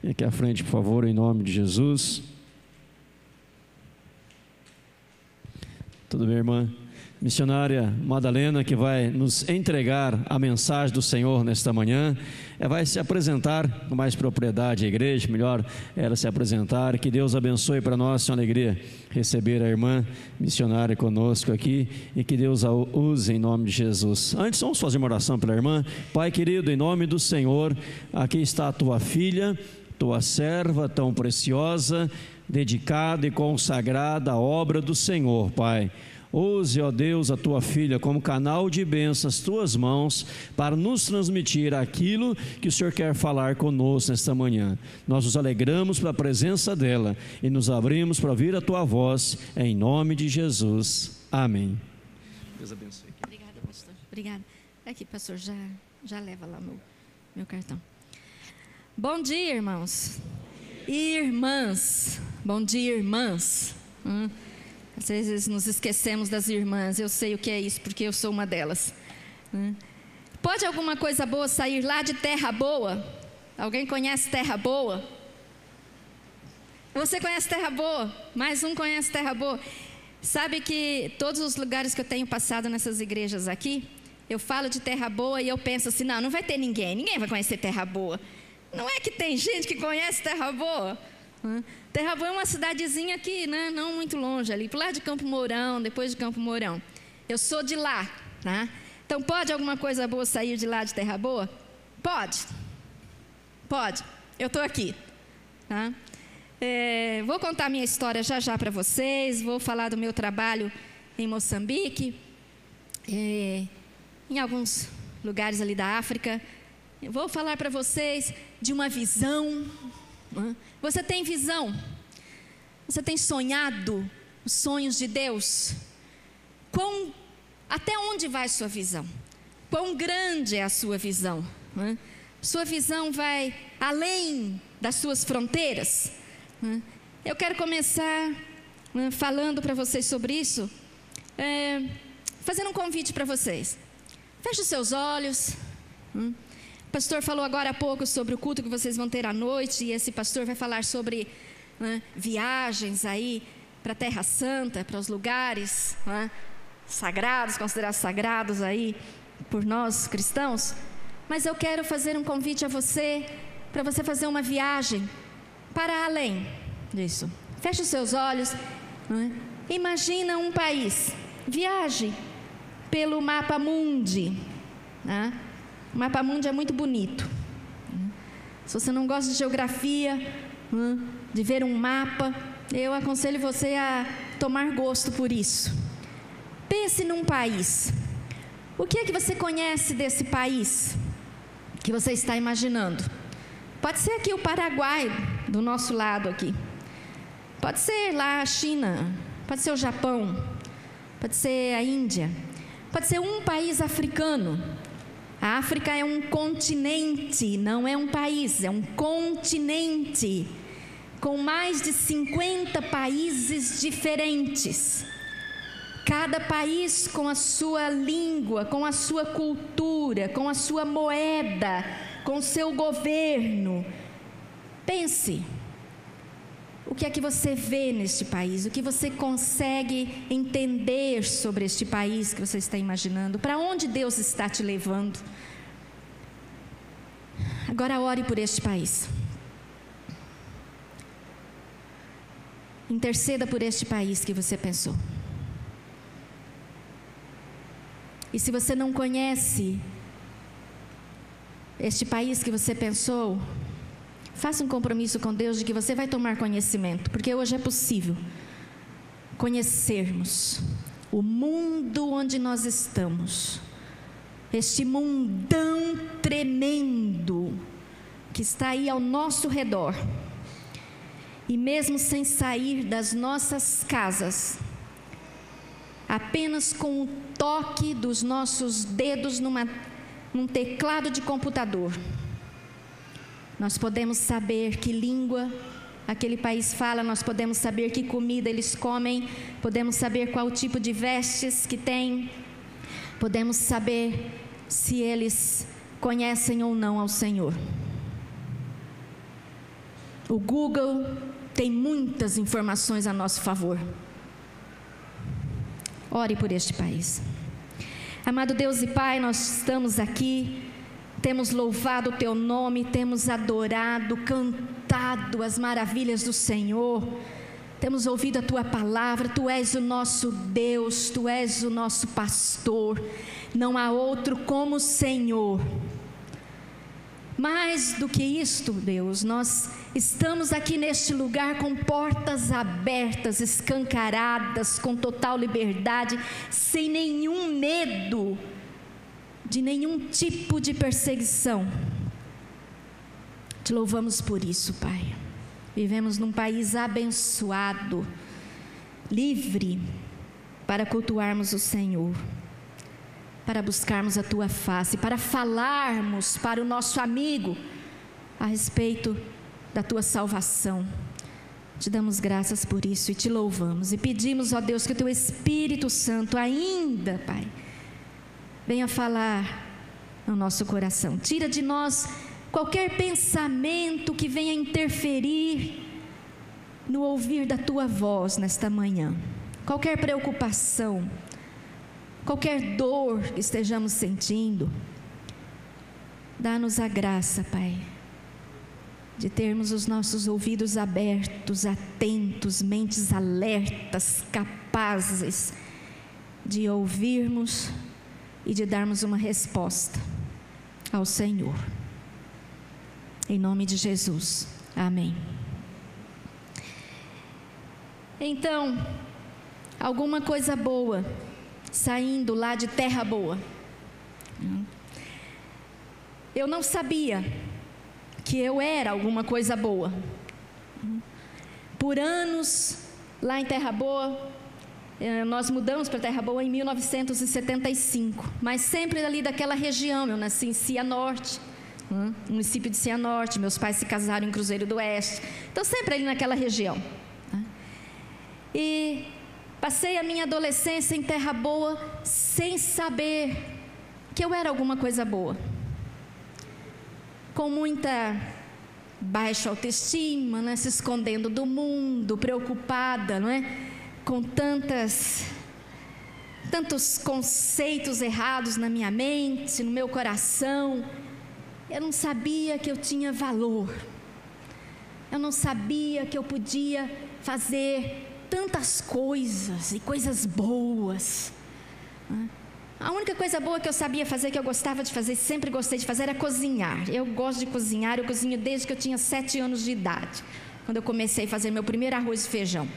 Vem aqui à frente, por favor, em nome de Jesus. Tudo bem, irmã? Missionária Madalena, que vai nos entregar a mensagem do Senhor nesta manhã, vai se apresentar com mais propriedade à igreja, melhor ela se apresentar. Que Deus abençoe para nós, é uma alegria receber a irmã missionária conosco aqui, e que Deus a use em nome de Jesus. Antes, vamos fazer uma oração pela irmã. Pai querido, em nome do Senhor, aqui está a tua filha, tua serva tão preciosa, dedicada e consagrada à obra do Senhor, Pai. Use, ó Deus, a tua filha como canal de bênçãos, tuas mãos, para nos transmitir aquilo que o Senhor quer falar conosco nesta manhã. Nós nos alegramos pela presença dela e nos abrimos para ouvir a tua voz, em nome de Jesus. Amém. Deus abençoe. Obrigada, pastor. Obrigada. Aqui, pastor, já leva lá meu cartão. Bom dia, irmãos e irmãs. Bom dia, irmãs. Às vezes nos esquecemos das irmãs. Eu sei o que é isso, porque eu sou uma delas. Pode alguma coisa boa sair lá de Terra Boa? Alguém conhece Terra Boa? Você conhece Terra Boa? Mais um conhece Terra Boa. Sabe que todos os lugares que eu tenho passado nessas igrejas aqui, eu falo de Terra Boa e eu penso assim, não vai ter ninguém vai conhecer Terra Boa. Não é que tem gente que conhece Terra Boa? Terra Boa é uma cidadezinha aqui, né? Não muito longe, ali por lá de Campo Mourão, depois de Campo Mourão. Eu sou de lá, né? Então pode alguma coisa boa sair de lá de Terra Boa? Pode. Eu estou aqui, tá? Vou contar minha história já para vocês. Vou falar do meu trabalho em Moçambique, em alguns lugares ali da África. Eu vou falar para vocês de uma visão. Você tem visão? Você tem sonhado os sonhos de Deus? Até onde vai sua visão? Quão grande é a sua visão? Sua visão vai além das suas fronteiras? Eu quero começar falando para vocês sobre isso, fazendo um convite para vocês. Feche os seus olhos. O pastor falou agora há pouco sobre o culto que vocês vão ter à noite, e esse pastor vai falar sobre viagens aí para a Terra Santa, para os lugares sagrados, considerados sagrados aí por nós cristãos. Mas eu quero fazer um convite a você, para você fazer uma viagem para além disso. Feche os seus olhos. Imagina um país. Viaje pelo mapa mundi. O mapa mundi é muito bonito. Se você não gosta de geografia, de ver um mapa, eu aconselho você a tomar gosto por isso. Pense num país. O que é que você conhece desse país que você está imaginando? Pode ser aqui o Paraguai, do nosso lado aqui. Pode ser lá a China, pode ser o Japão, pode ser a Índia, pode ser um país africano. A África é um continente, não é um país, é um continente, com mais de 50 países diferentes. Cada país com a sua língua, com a sua cultura, com a sua moeda, com o seu governo. Pense, o que é que você vê neste país? O que você consegue entender sobre este país que você está imaginando? Para onde Deus está te levando? Agora ore por este país. Interceda por este país que você pensou. E se você não conhece este país que você pensou, faça um compromisso com Deus de que você vai tomar conhecimento, porque hoje é possível conhecermos o mundo onde nós estamos, este mundão tremendo que está aí ao nosso redor. E mesmo sem sair das nossas casas, apenas com o toque dos nossos dedos num teclado de computador, nós podemos saber que língua aquele país fala, nós podemos saber que comida eles comem, podemos saber qual tipo de vestes que tem, podemos saber se eles conhecem ou não ao Senhor. O Google tem muitas informações a nosso favor. Ore por este país. Amado Deus e Pai, nós estamos aqui, temos louvado o Teu nome, temos adorado, cantado as maravilhas do Senhor, temos ouvido a Tua palavra. Tu és o nosso Deus, Tu és o nosso pastor, não há outro como o Senhor. Mais do que isto, Deus, nós estamos aqui neste lugar com portas abertas, escancaradas, com total liberdade, sem nenhum medo de nenhum tipo de perseguição. Te louvamos por isso, Pai. Vivemos num país abençoado, livre para cultuarmos o Senhor, para buscarmos a Tua face, para falarmos para o nosso amigo a respeito da Tua salvação. Te damos graças por isso e Te louvamos. E pedimos, ó Deus, que o Teu Espírito Santo ainda, Pai, venha falar no nosso coração. Tira de nós qualquer pensamento que venha interferir no ouvir da Tua voz nesta manhã. Qualquer preocupação, qualquer dor que estejamos sentindo, dá-nos a graça, Pai, de termos os nossos ouvidos abertos, atentos, mentes alertas, capazes de ouvirmos e de darmos uma resposta ao Senhor. Em nome de Jesus. Amém. Então, alguma coisa boa saindo lá de terra boa. Eu não sabia que eu era alguma coisa boa. Por anos, lá em Terra Boa, nós mudamos para Terra Boa em 1975, mas sempre ali daquela região. Eu nasci em Cianorte, município de Cianorte, meus pais se casaram em Cruzeiro do Oeste, então sempre ali naquela região. E passei a minha adolescência em Terra Boa sem saber que eu era alguma coisa boa, com muita baixa autoestima, né? Se escondendo do mundo, preocupada, não é? Com tantos conceitos errados na minha mente, no meu coração. Eu não sabia que eu tinha valor, eu não sabia que eu podia fazer tantas coisas e coisas boas. A única coisa boa que eu sabia fazer, que eu gostava de fazer, sempre gostei de fazer, era cozinhar. Eu gosto de cozinhar, eu cozinho desde que eu tinha 7 anos de idade, quando eu comecei a fazer meu primeiro arroz e feijão.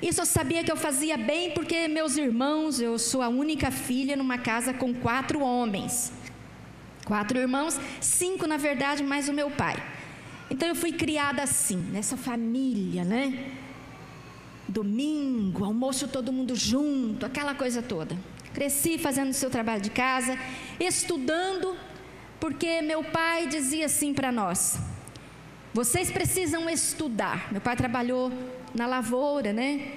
Isso eu sabia que eu fazia bem, porque meus irmãos, eu sou a única filha numa casa com 4 homens. 4 irmãos, 5 na verdade, mais o meu pai. Então eu fui criada assim, nessa família, né? Domingo, almoço todo mundo junto, aquela coisa toda. Cresci fazendo o seu trabalho de casa, estudando, porque meu pai dizia assim para nós: vocês precisam estudar. Meu pai trabalhou na lavoura, né?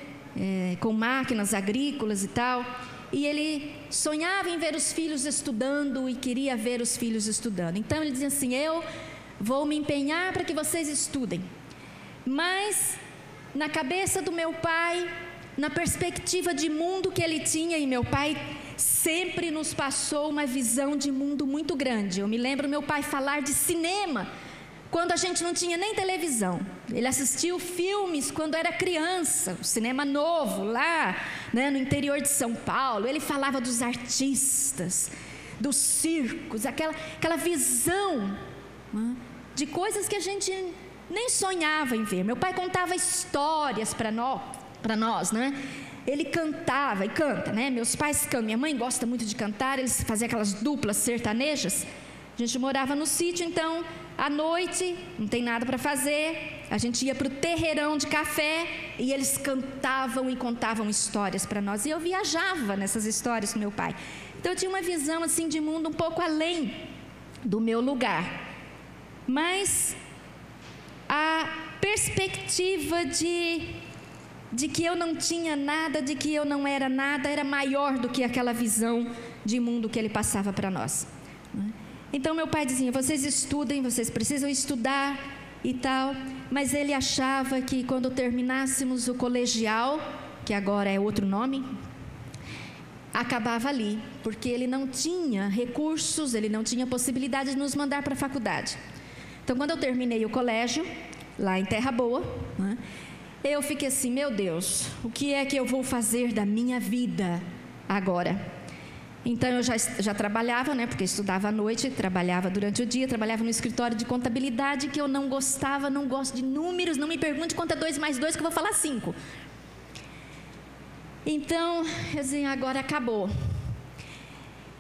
Com máquinas agrícolas e tal. E ele sonhava em ver os filhos estudando e queria ver os filhos estudando. Então ele dizia assim: eu vou me empenhar para que vocês estudem. Mas na cabeça do meu pai, na perspectiva de mundo que ele tinha, e meu pai sempre nos passou uma visão de mundo muito grande. Eu me lembro meu pai falar de cinema quando a gente não tinha nem televisão. Ele assistiu filmes quando era criança, o cinema novo lá, né, no interior de São Paulo. Ele falava dos artistas, dos circos, aquela visão, né, de coisas que a gente nem sonhava em ver. Meu pai contava histórias para nós, né? Ele cantava e canta, né? Meus pais cantam, minha mãe gosta muito de cantar, eles faziam aquelas duplas sertanejas. A gente morava no sítio, então à noite, não tem nada para fazer, a gente ia para o terreirão de café e eles cantavam e contavam histórias para nós, e eu viajava nessas histórias com meu pai. Então eu tinha uma visão assim de mundo um pouco além do meu lugar, mas a perspectiva de que eu não tinha nada, de que eu não era nada, era maior do que aquela visão de mundo que ele passava para nós. Então meu pai dizia: vocês estudem, vocês precisam estudar e tal, mas ele achava que quando terminássemos o colegial, que agora é outro nome, acabava ali, porque ele não tinha recursos, ele não tinha possibilidade de nos mandar para a faculdade. Então, quando eu terminei o colégio, lá em Terra Boa, né, eu fiquei assim, meu Deus, o que é que eu vou fazer da minha vida agora? Então, eu já trabalhava, né, porque estudava à noite, trabalhava durante o dia, trabalhava no escritório de contabilidade, que eu não gostava, não gosto de números, não me pergunte quanto é 2 mais 2, que eu vou falar 5. Então, eu disse, agora acabou.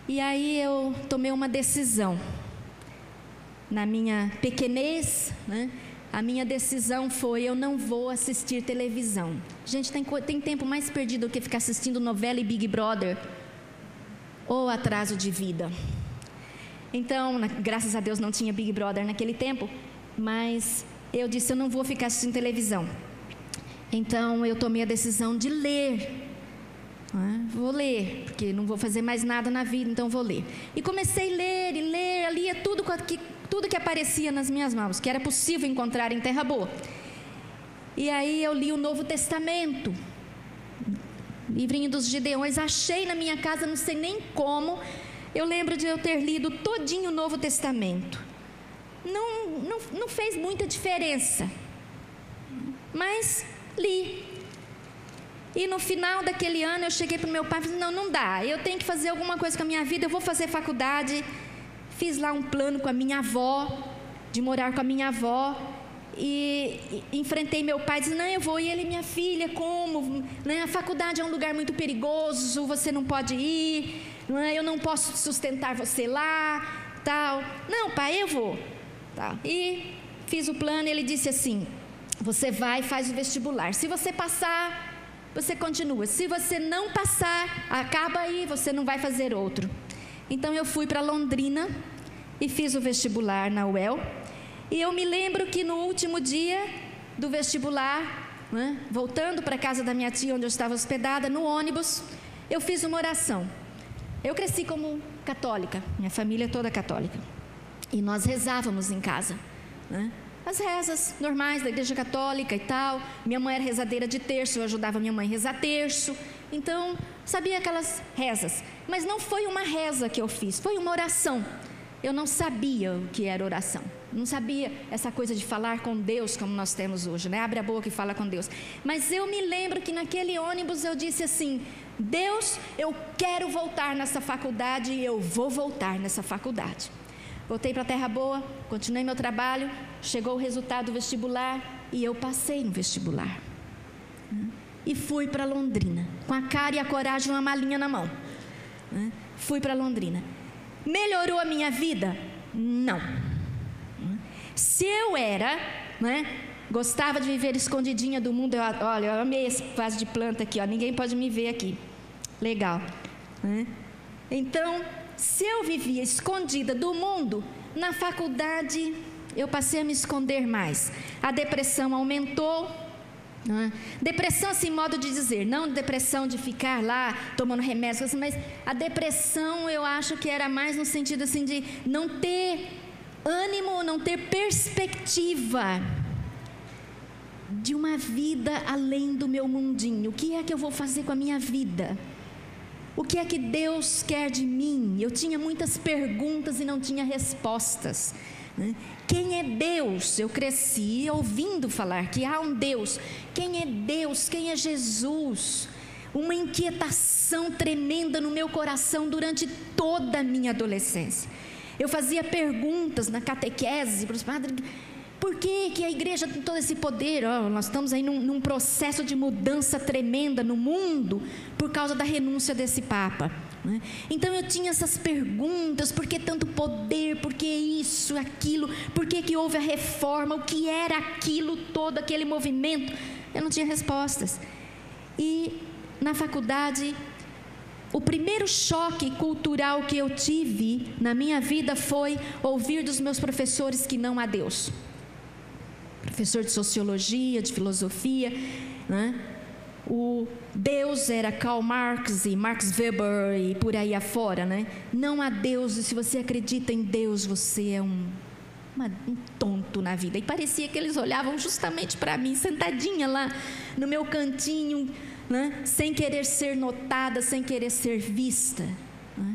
E aí eu tomei uma decisão. Na minha pequenez, né, a minha decisão foi, eu não vou assistir televisão. Gente, tem tempo mais perdido do que ficar assistindo novela e Big Brother, ou atraso de vida. Então, graças a Deus não tinha Big Brother naquele tempo, mas eu disse, eu não vou ficar assistindo televisão. Então, eu tomei a decisão de ler. Vou ler, porque não vou fazer mais nada na vida, então vou ler. E comecei a ler, e ler, lia tudo que aparecia nas minhas mãos, que era possível encontrar em Terra Boa. E aí eu li o Novo Testamento, livrinho dos Gideões, achei na minha casa, não sei nem como. Eu lembro de eu ter lido todinho o Novo Testamento. Não fez muita diferença, mas li. E no final daquele ano eu cheguei para o meu pai e falei, não dá, eu tenho que fazer alguma coisa com a minha vida, eu vou fazer faculdade. Fiz lá um plano com a minha avó, de morar com a minha avó, e enfrentei meu pai, disse, não, eu vou. E ele, minha filha, como? Né? A faculdade é um lugar muito perigoso, você não pode ir, não é? Eu não posso sustentar você lá, tal. Não, pai, eu vou. Tá. E fiz o plano, e ele disse assim, você vai e faz o vestibular, se você passar, você continua, se você não passar, acaba aí, você não vai fazer outro. Então eu fui para Londrina e fiz o vestibular na UEL. E eu me lembro que no último dia do vestibular, né, voltando para a casa da minha tia, onde eu estava hospedada, no ônibus, eu fiz uma oração. Eu cresci como católica, minha família é toda católica. E nós rezávamos em casa, né? As rezas normais da igreja católica e tal. Minha mãe era rezadeira de terço, eu ajudava minha mãe a rezar terço. Então, sabia aquelas rezas. Mas não foi uma reza que eu fiz, foi uma oração. Eu não sabia o que era oração. Não sabia essa coisa de falar com Deus como nós temos hoje, né? Abre a boca e fala com Deus. Mas eu me lembro que naquele ônibus eu disse assim, Deus, eu quero voltar nessa faculdade e eu vou voltar nessa faculdade. Voltei para Terra Boa, continuei meu trabalho, chegou o resultado do vestibular e eu passei no vestibular. E fui para Londrina, com a cara e a coragem, uma malinha na mão. Fui para Londrina. Melhorou a minha vida? Não. Se eu era, né, gostava de viver escondidinha do mundo, olha, eu amei esse vaso de planta aqui, ó, ninguém pode me ver aqui. Legal. Então, se eu vivia escondida do mundo, na faculdade eu passei a me esconder mais. A depressão aumentou. Depressão, assim, modo de dizer, não depressão de ficar lá tomando remédios, mas a depressão eu acho que era mais no sentido assim de não ter ânimo, não ter perspectiva de uma vida além do meu mundinho. O que é que eu vou fazer com a minha vida? O que é que Deus quer de mim? Eu tinha muitas perguntas e não tinha respostas. Quem é Deus? Eu cresci ouvindo falar que há um Deus. Quem é Deus? Quem é Jesus? Uma inquietação tremenda no meu coração durante toda a minha adolescência. Eu fazia perguntas na catequese para os padres. Por que a igreja tem todo esse poder? Nós estamos aí num processo de mudança tremenda no mundo por causa da renúncia desse Papa, né? Então eu tinha essas perguntas, por que tanto poder, por que isso, aquilo, por que houve a reforma, o que era aquilo todo, aquele movimento? Eu não tinha respostas. E na faculdade, o primeiro choque cultural que eu tive na minha vida foi ouvir dos meus professores que não há Deus. Professor de sociologia, de filosofia, né? O Deus era Karl Marx e Max Weber e por aí afora, né? Não há Deus, e se você acredita em Deus, você é um um tonto na vida. E parecia que eles olhavam justamente para mim, sentadinha lá no meu cantinho, né? Sem querer ser notada, sem querer ser vista, né?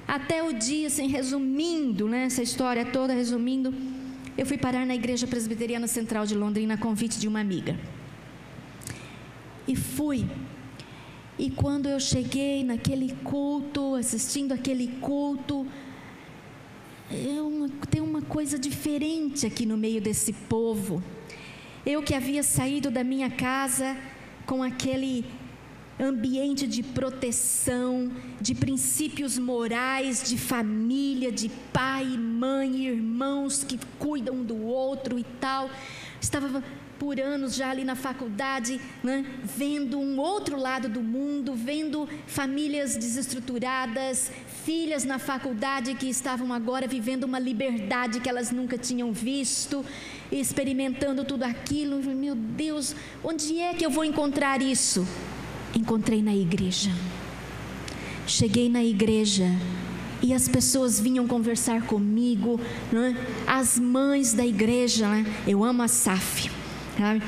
Até o dia, assim, resumindo, né, essa história toda, resumindo, eu fui parar na Igreja Presbiteriana Central de Londrina a convite de uma amiga. E fui. E quando eu cheguei naquele culto, assistindo aquele culto, tem uma coisa diferente aqui no meio desse povo. Eu que havia saído da minha casa com aquele ambiente de proteção, de princípios morais, de família, de pai, mãe, irmãos que cuidam um do outro e tal. Estava por anos já ali na faculdade, né, vendo um outro lado do mundo, vendo famílias desestruturadas, filhas na faculdade que estavam agora vivendo uma liberdade que elas nunca tinham visto, experimentando tudo aquilo. Meu Deus, onde é que eu vou encontrar isso? Encontrei na igreja. Cheguei na igreja e as pessoas vinham conversar comigo, né? As mães da igreja, né? Eu amo a SAF, sabe?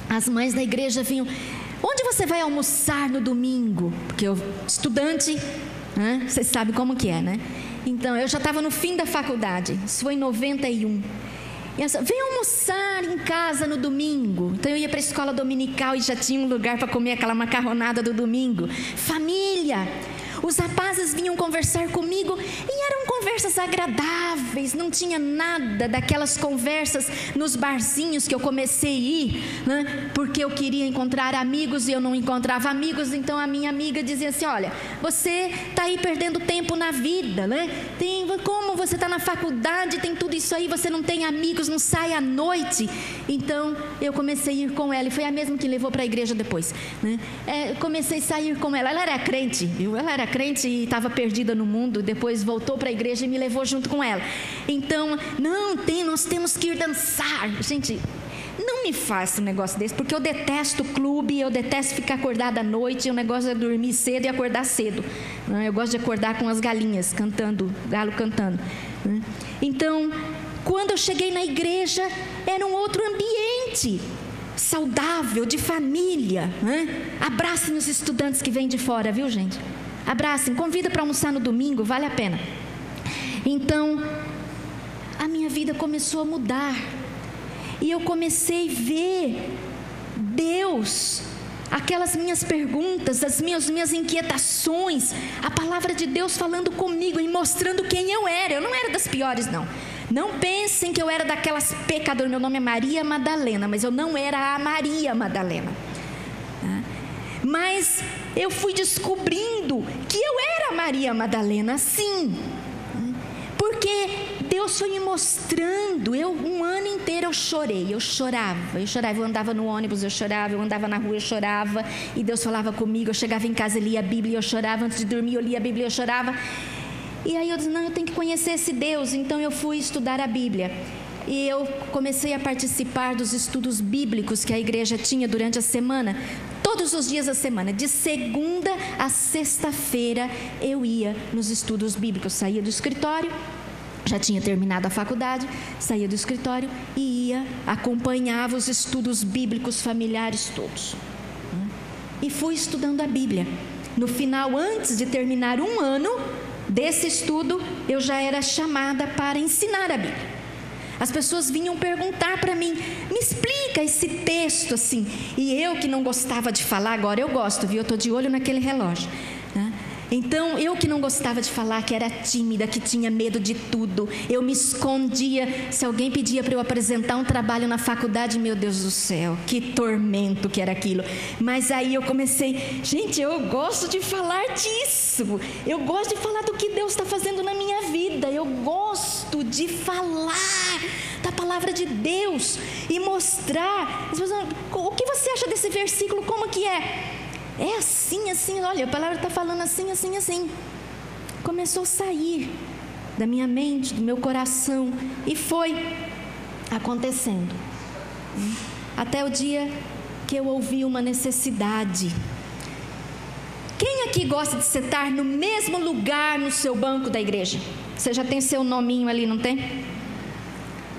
As mães da igreja vinham: onde você vai almoçar no domingo? Porque eu, estudante, né? Vocês sabem como que é, né? Então, eu já estava no fim da faculdade, isso foi em 91. Vem almoçar em casa no domingo. Então eu ia para a escola dominical e já tinha um lugar para comer aquela macarronada do domingo. Família. Os rapazes vinham conversar comigo e eram conversas agradáveis, não tinha nada daquelas conversas nos barzinhos que eu comecei a ir, né? Porque eu queria encontrar amigos e eu não encontrava amigos. Então a minha amiga dizia assim: olha, você está aí perdendo tempo na vida, né? Como você está na faculdade, tem tudo isso aí, você não tem amigos, não sai à noite. Então eu comecei a ir com ela, e foi a mesma que levou para a igreja depois, né? Comecei a sair com ela. Ela era crente, viu? Ela era crente e estava perdida no mundo, depois voltou para a igreja e me levou junto com ela. Então, nós temos que ir dançar. Gente, não me faça um negócio desse, porque eu detesto clube, eu detesto ficar acordada à noite, o negócio é dormir cedo e acordar cedo. Eu gosto de acordar com as galinhas cantando, galo cantando. Então, quando eu cheguei na igreja, era um outro ambiente saudável, de família, né? Abracem os estudantes que vêm de fora, viu, gente? Abracem, convida para almoçar no domingo, vale a pena. Então, a minha vida começou a mudar. E eu comecei a ver Deus, aquelas minhas perguntas, as minhas inquietações, a palavra de Deus falando comigo e mostrando quem eu era. Eu não era das piores, não. Não pensem que eu era daquelas pecadoras. Meu nome é Maria Madalena, mas eu não era a Maria Madalena. Mas eu fui descobrindo que eu era Maria Madalena, sim. Porque Deus foi me mostrando. Um ano inteiro eu chorei, eu chorava. Eu andava no ônibus, eu chorava. Eu andava na rua, eu chorava. E Deus falava comigo. Eu chegava em casa, eu lia a Bíblia, eu chorava. Antes de dormir, eu lia a Bíblia, eu chorava. E aí eu disse: não, eu tenho que conhecer esse Deus. Então eu fui estudar a Bíblia. E eu comecei a participar dos estudos bíblicos que a igreja tinha durante a semana. Todos os dias da semana, de segunda a sexta-feira, eu ia nos estudos bíblicos. Saía do escritório, já tinha terminado a faculdade, saía do escritório e ia, acompanhava os estudos bíblicos familiares todos. E fui estudando a Bíblia. No final, antes de terminar um ano desse estudo, eu já era chamada para ensinar a Bíblia. As pessoas vinham perguntar para mim: me explica esse texto assim. E eu que não gostava de falar, agora eu gosto, viu? Eu estou de olho naquele relógio, né? Então, eu que não gostava de falar, que era tímida, que tinha medo de tudo, eu me escondia. Se alguém pedia para eu apresentar um trabalho na faculdade, meu Deus do céu, que tormento que era aquilo. Mas aí eu comecei: gente, eu gosto de falar disso, eu gosto de falar do que Deus está fazendo na minha vida, eu gosto de falar da palavra de Deus e mostrar. O que você acha desse versículo? Como que é? É assim, assim, olha, a palavra está falando assim, assim, assim. Começou a sair da minha mente, do meu coração, e foi acontecendo. Até o dia que eu ouvi uma necessidade. Quem aqui gosta de sentar no mesmo lugar no seu banco da igreja? Você já tem seu nominho ali, não tem?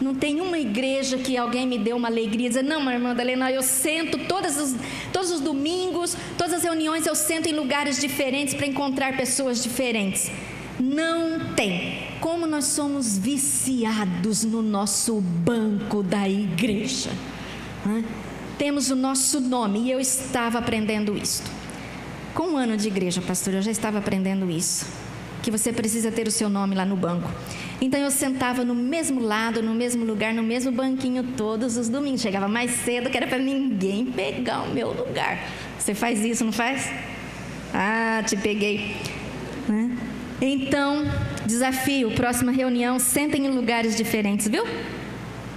Não tem uma igreja que alguém me deu uma alegria, dizer, não, irmã Madalena, eu sento todos os domingos, todas as reuniões eu sento em lugares diferentes para encontrar pessoas diferentes. Não tem. Como nós somos viciados no nosso banco da igreja. Temos o nosso nome, e eu estava aprendendo isso. Com um ano de igreja, pastor, eu já estava aprendendo isso. Que você precisa ter o seu nome lá no banco. Então eu sentava no mesmo lado, no mesmo lugar, no mesmo banquinho todos os domingos. Chegava mais cedo, que era para ninguém pegar o meu lugar. Você faz isso, não faz? Ah, te peguei. Então, desafio, próxima reunião, sentem em lugares diferentes, viu?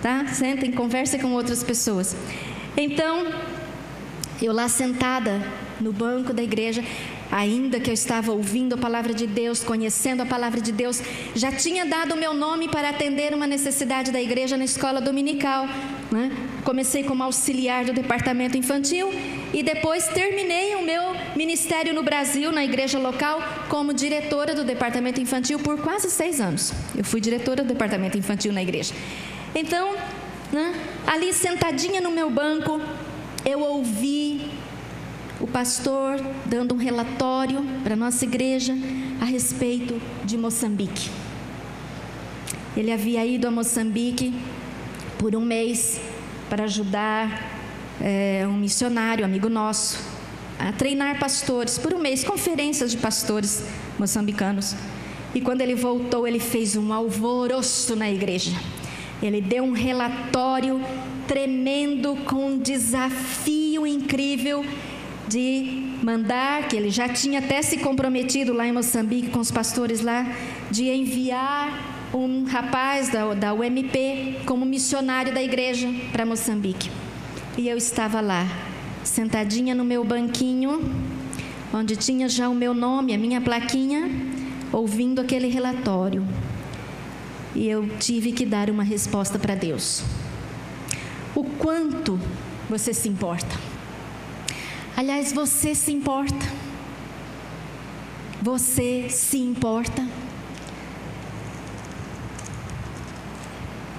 Tá? Sentem, conversem com outras pessoas. Então, eu lá sentada no banco da igreja, ainda que eu estava ouvindo a palavra de Deus, conhecendo a palavra de Deus, já tinha dado o meu nome para atender uma necessidade da igreja na escola dominical, Comecei como auxiliar do departamento infantil e depois terminei o meu ministério no Brasil, na igreja local, como diretora do departamento infantil por quase 6 anos. Eu fui diretora do departamento infantil na igreja. Então, ali sentadinha no meu banco, eu ouvi o pastor dando um relatório para a nossa igreja a respeito de Moçambique. Ele havia ido a Moçambique por um mês para ajudar um missionário, amigo nosso, a treinar pastores, por um mês, conferências de pastores moçambicanos. E quando ele voltou, ele fez um alvoroço na igreja. Ele deu um relatório tremendo, com um desafio incrível de mandar, que ele já tinha até se comprometido lá em Moçambique com os pastores lá, de enviar um rapaz da UMP como missionário da igreja para Moçambique. E eu estava lá, sentadinha no meu banquinho, onde tinha já o meu nome, a minha plaquinha, ouvindo aquele relatório. E eu tive que dar uma resposta para Deus. O quanto você se importa? Aliás, você se importa? Você se importa?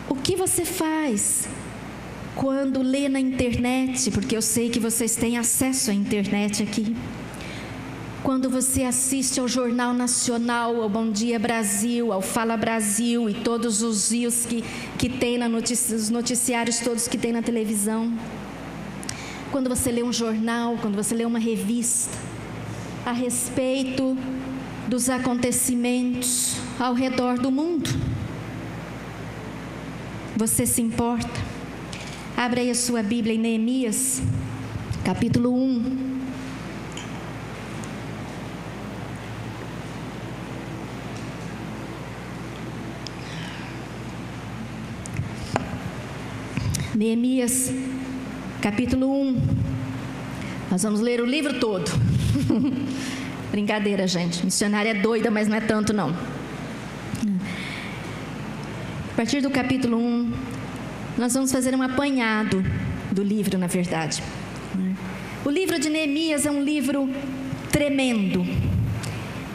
O que você faz quando lê na internet, porque eu sei que vocês têm acesso à internet aqui, quando você assiste ao Jornal Nacional, ao Bom Dia Brasil, ao Fala Brasil e todos os rios que tem os noticiários todos que tem na televisão, quando você lê um jornal, quando você lê uma revista a respeito dos acontecimentos ao redor do mundo, você se importa? Abra aí a sua Bíblia em Neemias, capítulo 1. Neemias, capítulo 1. Nós vamos ler o livro todo. Brincadeira, gente. Missionária é doida, mas não é tanto, não. A partir do capítulo 1, nós vamos fazer um apanhado do livro, na verdade. O livro de Neemias é um livro tremendo.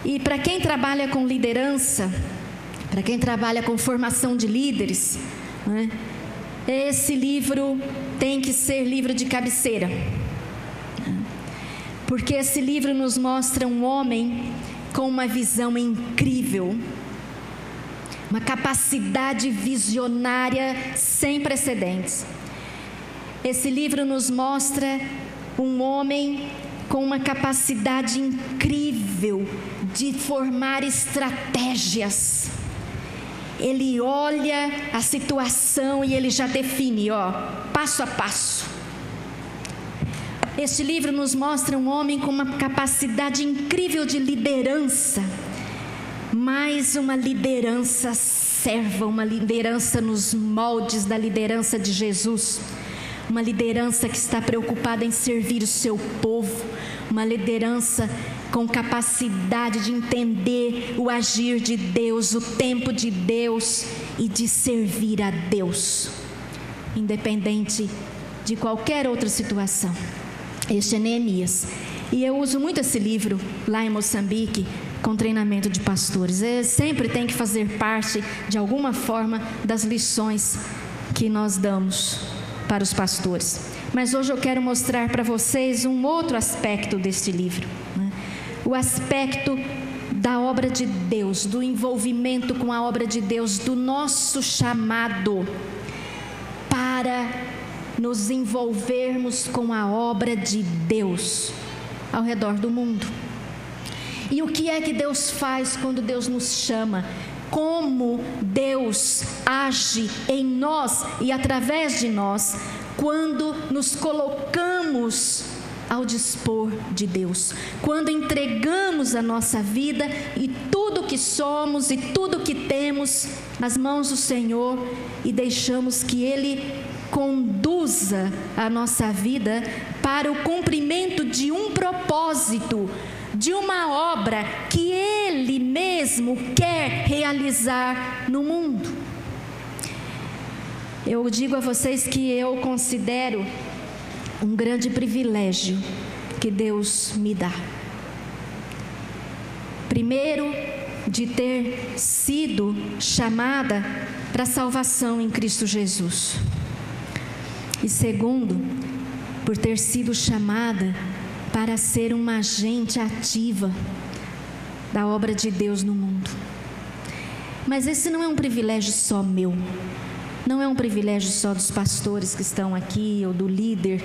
E para quem trabalha com liderança, para quem trabalha com formação de líderes, esse livro tem que ser livro de cabeceira. Porque esse livro nos mostra um homem com uma visão incrível, uma capacidade visionária sem precedentes. Esse livro nos mostra um homem com uma capacidade incrível de formar estratégias. Ele olha a situação e ele já define, passo a passo. Este livro nos mostra um homem com uma capacidade incrível de liderança, mas uma liderança serva, uma liderança nos moldes da liderança de Jesus, uma liderança que está preocupada em servir o seu povo, uma liderança com capacidade de entender o agir de Deus, o tempo de Deus e de servir a Deus, independente de qualquer outra situação. Este é Neemias. E eu uso muito esse livro lá em Moçambique com treinamento de pastores. Sempre tem que fazer parte, de alguma forma, das lições que nós damos para os pastores. Mas hoje eu quero mostrar para vocês um outro aspecto deste livro, né? O aspecto da obra de Deus, do envolvimento com a obra de Deus, do nosso chamado para nos envolvermos com a obra de Deus ao redor do mundo. E o que é que Deus faz quando Deus nos chama? Como Deus age em nós e através de nós quando nos colocamos ao dispor de Deus, quando entregamos a nossa vida e tudo que somos e tudo que temos nas mãos do Senhor e deixamos que Ele conduza a nossa vida para o cumprimento de um propósito, de uma obra que Ele mesmo quer realizar no mundo. Eu digo a vocês que eu considero um grande privilégio que Deus me dá. Primeiro, de ter sido chamada para a salvação em Cristo Jesus. E segundo, por ter sido chamada para ser uma agente ativa da obra de Deus no mundo. Mas esse não é um privilégio só meu. Não é um privilégio só dos pastores que estão aqui, ou do líder,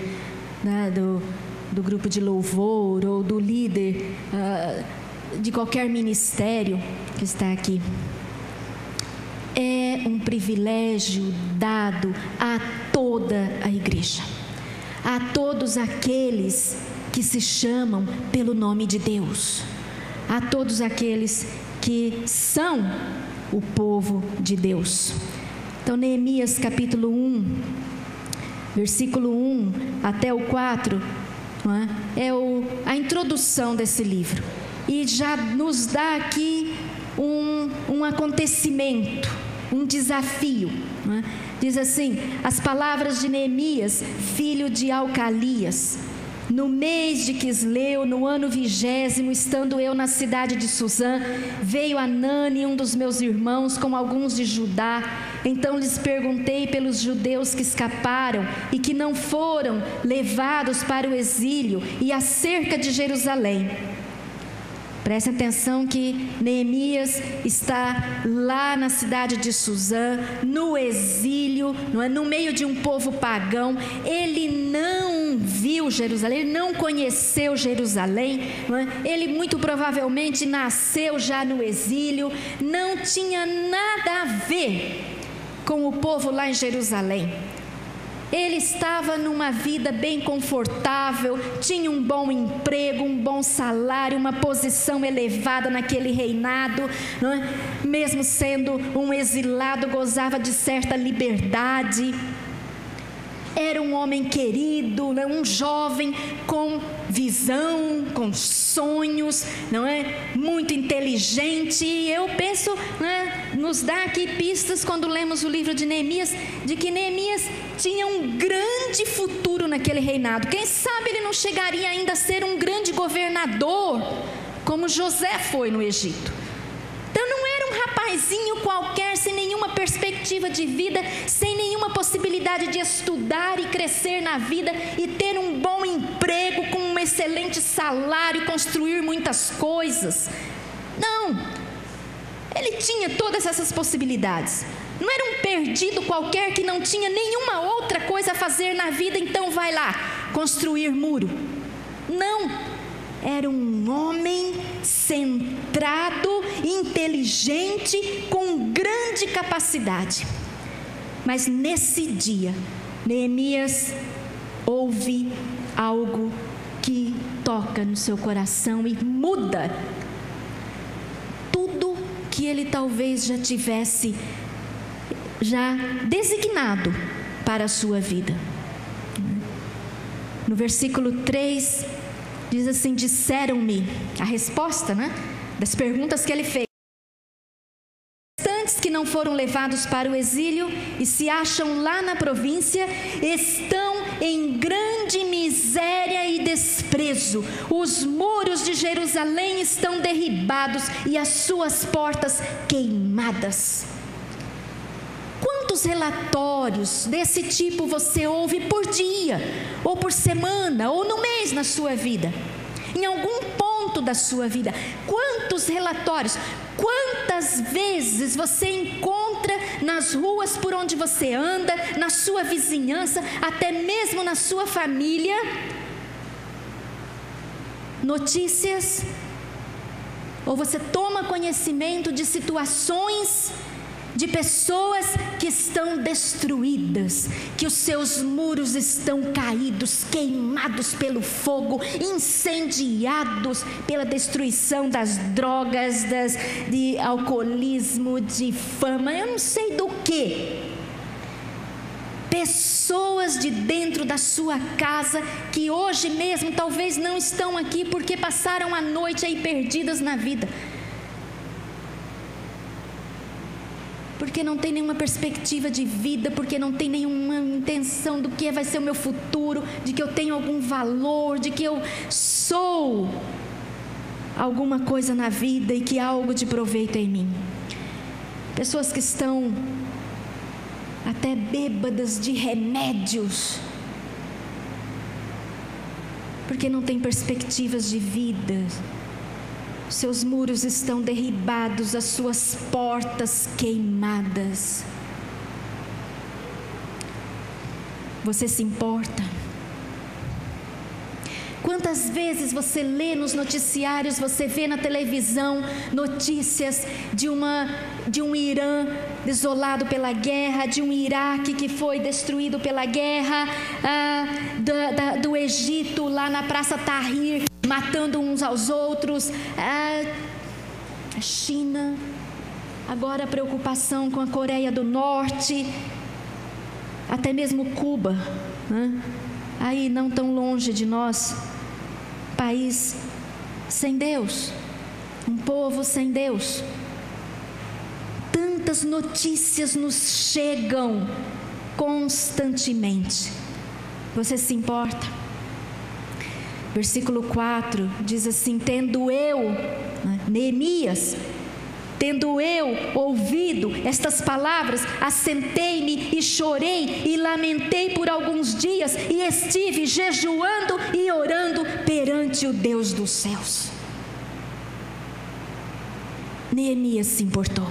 né, do grupo de louvor, ou do líder de qualquer ministério que está aqui. É um privilégio dado a toda a igreja, a todos aqueles que se chamam pelo nome de Deus, a todos aqueles que são o povo de Deus. Então, Neemias capítulo 1, versículo 1 até o 4, a introdução desse livro. E já nos dá aqui um acontecimento, um desafio. Diz assim: as palavras de Neemias, filho de Alcalias. No mês de Quisleu, no ano 20º, estando eu na cidade de Suzã, veio Anani, um dos meus irmãos, com alguns de Judá. Então lhes perguntei pelos judeus que escaparam e que não foram levados para o exílio e acerca de Jerusalém. Preste atenção que Neemias está lá na cidade de Suzã, no exílio, no meio de um povo pagão. Ele não viu Jerusalém, ele não conheceu Jerusalém, ele muito provavelmente nasceu já no exílio, não tinha nada a ver com o povo lá em Jerusalém. Ele estava numa vida bem confortável, tinha um bom emprego, um bom salário, uma posição elevada naquele reinado, mesmo sendo um exilado, gozava de certa liberdade. Era um homem querido, um jovem com visão, com sonhos, muito inteligente. E eu penso, nos dá aqui pistas quando lemos o livro de Neemias, de que Neemias tinha um grande futuro naquele reinado. Quem sabe ele não chegaria ainda a ser um grande governador, como José foi no Egito. Então não era um rapazinho qualquer, sem nenhuma perspectiva de vida, sem nenhuma possibilidade de estudar e crescer na vida e ter um bom emprego com um excelente salário, construir muitas coisas. Não, ele tinha todas essas possibilidades. Não era um perdido qualquer que não tinha nenhuma outra coisa a fazer na vida, então vai lá, construir muro. Não. Era um homem centrado, inteligente, com grande capacidade. Mas nesse dia, Neemias ouve algo que toca no seu coração e muda tudo que ele talvez já tivesse designado para a sua vida. No versículo 3, diz assim: disseram-me, a resposta, das perguntas que ele fez. Antes que não não foram levados para o exílio e se acham lá na província, estão em grande miséria e desprezo. Os muros de Jerusalém estão derribados e as suas portas queimadas. Quantos relatórios desse tipo você ouve por dia, ou por semana, ou no mês na sua vida? Em algum ponto da sua vida, quantos relatórios, quantas vezes você encontra nas ruas por onde você anda, na sua vizinhança, até mesmo na sua família, notícias, ou você toma conhecimento de situações de pessoas que estão destruídas, que os seus muros estão caídos, queimados pelo fogo, incendiados pela destruição das drogas, de alcoolismo, de fama, eu não sei do que. Pessoas de dentro da sua casa que hoje mesmo talvez não estão aqui porque passaram a noite aí perdidas na vida, porque não tem nenhuma perspectiva de vida, porque não tem nenhuma intenção do que vai ser o meu futuro, de que eu tenho algum valor, de que eu sou alguma coisa na vida e que há algo de proveito em mim. Pessoas que estão até bêbadas de remédios, porque não tem perspectivas de vida. Seus muros estão derribados, as suas portas queimadas. Você se importa? Quantas vezes você lê nos noticiários, você vê na televisão notícias de um Irã desolado pela guerra, de um Iraque que foi destruído pela guerra, do Egito lá na Praça Tahrir, matando uns aos outros, a China, agora a preocupação com a Coreia do Norte, até mesmo Cuba, né? Aí não tão longe de nós, país sem Deus, um povo sem Deus. Tantas notícias nos chegam constantemente. Você se importa? Versículo 4 diz assim: tendo eu, Neemias, tendo eu ouvido estas palavras, assentei-me e chorei e lamentei por alguns dias e estive jejuando e orando perante o Deus dos céus. Neemias se importou.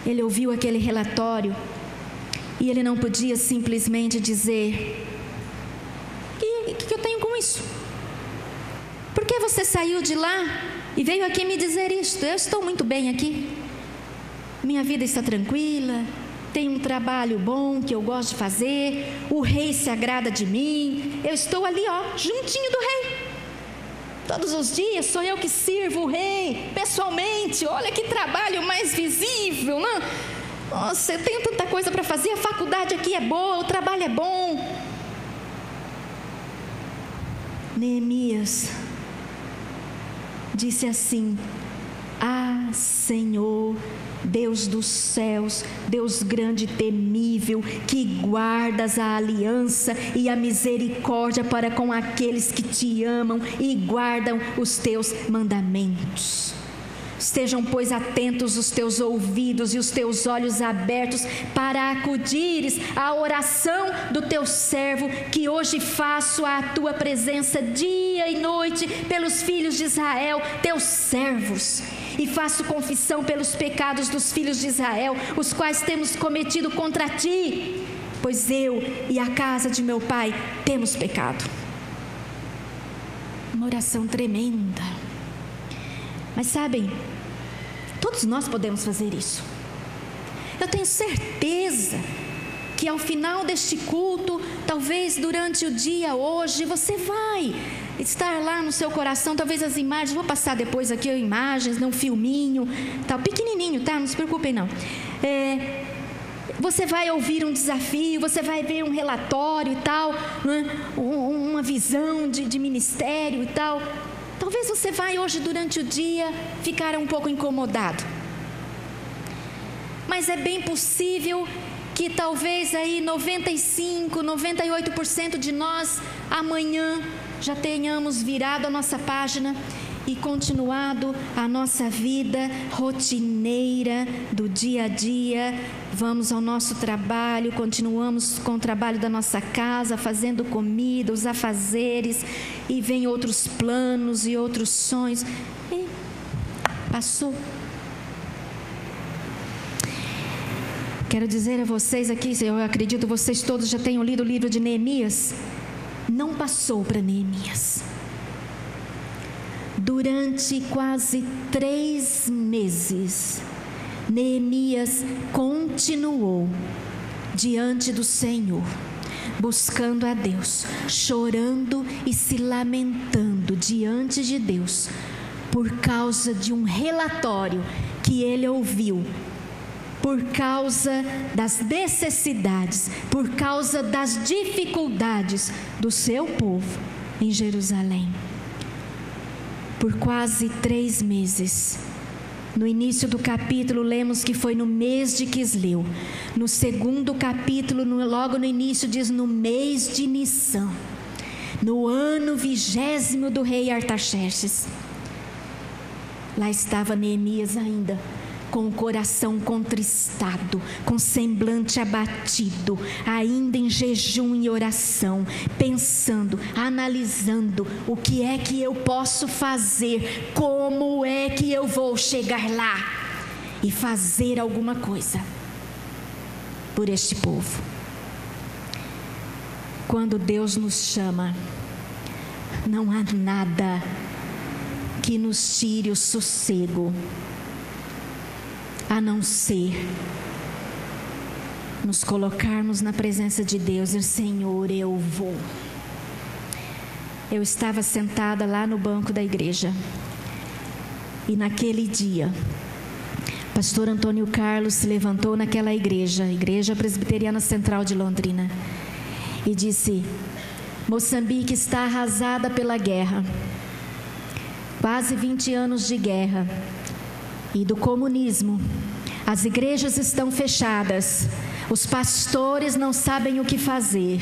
Ele ouviu aquele relatório e ele não podia simplesmente dizer: o que eu tenho com isso? Por que você saiu de lá e veio aqui me dizer isto? Eu estou muito bem aqui, minha vida está tranquila, tenho um trabalho bom que eu gosto de fazer, o rei se agrada de mim, eu estou ali, juntinho do rei, todos os dias sou eu que sirvo o rei pessoalmente. Olha que trabalho mais visível, não? Nossa, eu tenho tanta coisa para fazer, a faculdade aqui é boa, o trabalho é bom. Neemias disse assim: Senhor, Deus dos céus, Deus grande e temível, que guardas a aliança e a misericórdia para com aqueles que te amam e guardam os teus mandamentos. Estejam, pois, atentos os teus ouvidos e os teus olhos abertos para acudires à oração do teu servo, que hoje faço à tua presença dia e noite pelos filhos de Israel, teus servos. E faço confissão pelos pecados dos filhos de Israel, os quais temos cometido contra ti, pois eu e a casa de meu pai temos pecado. Uma oração tremenda. Mas sabem, todos nós podemos fazer isso. Eu tenho certeza que ao final deste culto, talvez durante o dia hoje, você vai estar lá no seu coração, talvez as imagens, vou passar depois aqui imagens, num filminho, tal, pequenininho, tá? Não se preocupem não. Você vai ouvir um desafio, você vai ver um relatório e tal, né? Uma visão de ministério e tal. Talvez você vai hoje durante o dia ficar um pouco incomodado. Mas é bem possível que talvez aí 95, 98% de nós amanhã já tenhamos virado a nossa página e continuado a nossa vida rotineira do dia a dia. Vamos ao nosso trabalho, continuamos com o trabalho da nossa casa, fazendo comida, os afazeres, e vem outros planos e outros sonhos. E passou. Quero dizer a vocês aqui, eu acredito que vocês todos já tenham lido o livro de Neemias. Não passou para Neemias. Durante quase 3 meses, Neemias continuou diante do Senhor, buscando a Deus, chorando e se lamentando diante de Deus, por causa de um relatório que ele ouviu, por causa das necessidades, por causa das dificuldades do seu povo em Jerusalém. Por quase 3 meses. No início do capítulo, lemos que foi no mês de Quisleu. No segundo capítulo, logo no início, diz no mês de Nissan, no ano 20º do rei Artaxerxes. Lá estava Neemias ainda, com o coração contristado, com semblante abatido, ainda em jejum e oração, pensando, analisando o que é que eu posso fazer, como é que eu vou chegar lá e fazer alguma coisa por este povo. Quando Deus nos chama, não há nada que nos tire o sossego, a não ser nos colocarmos na presença de Deus e Senhor, eu vou. Eu estava sentada lá no banco da igreja e naquele dia, pastor Antônio Carlos se levantou naquela igreja, Igreja Presbiteriana Central de Londrina, e disse: Moçambique está arrasada pela guerra, quase 20 anos de guerra e do comunismo. As igrejas estão fechadas, os pastores não sabem o que fazer,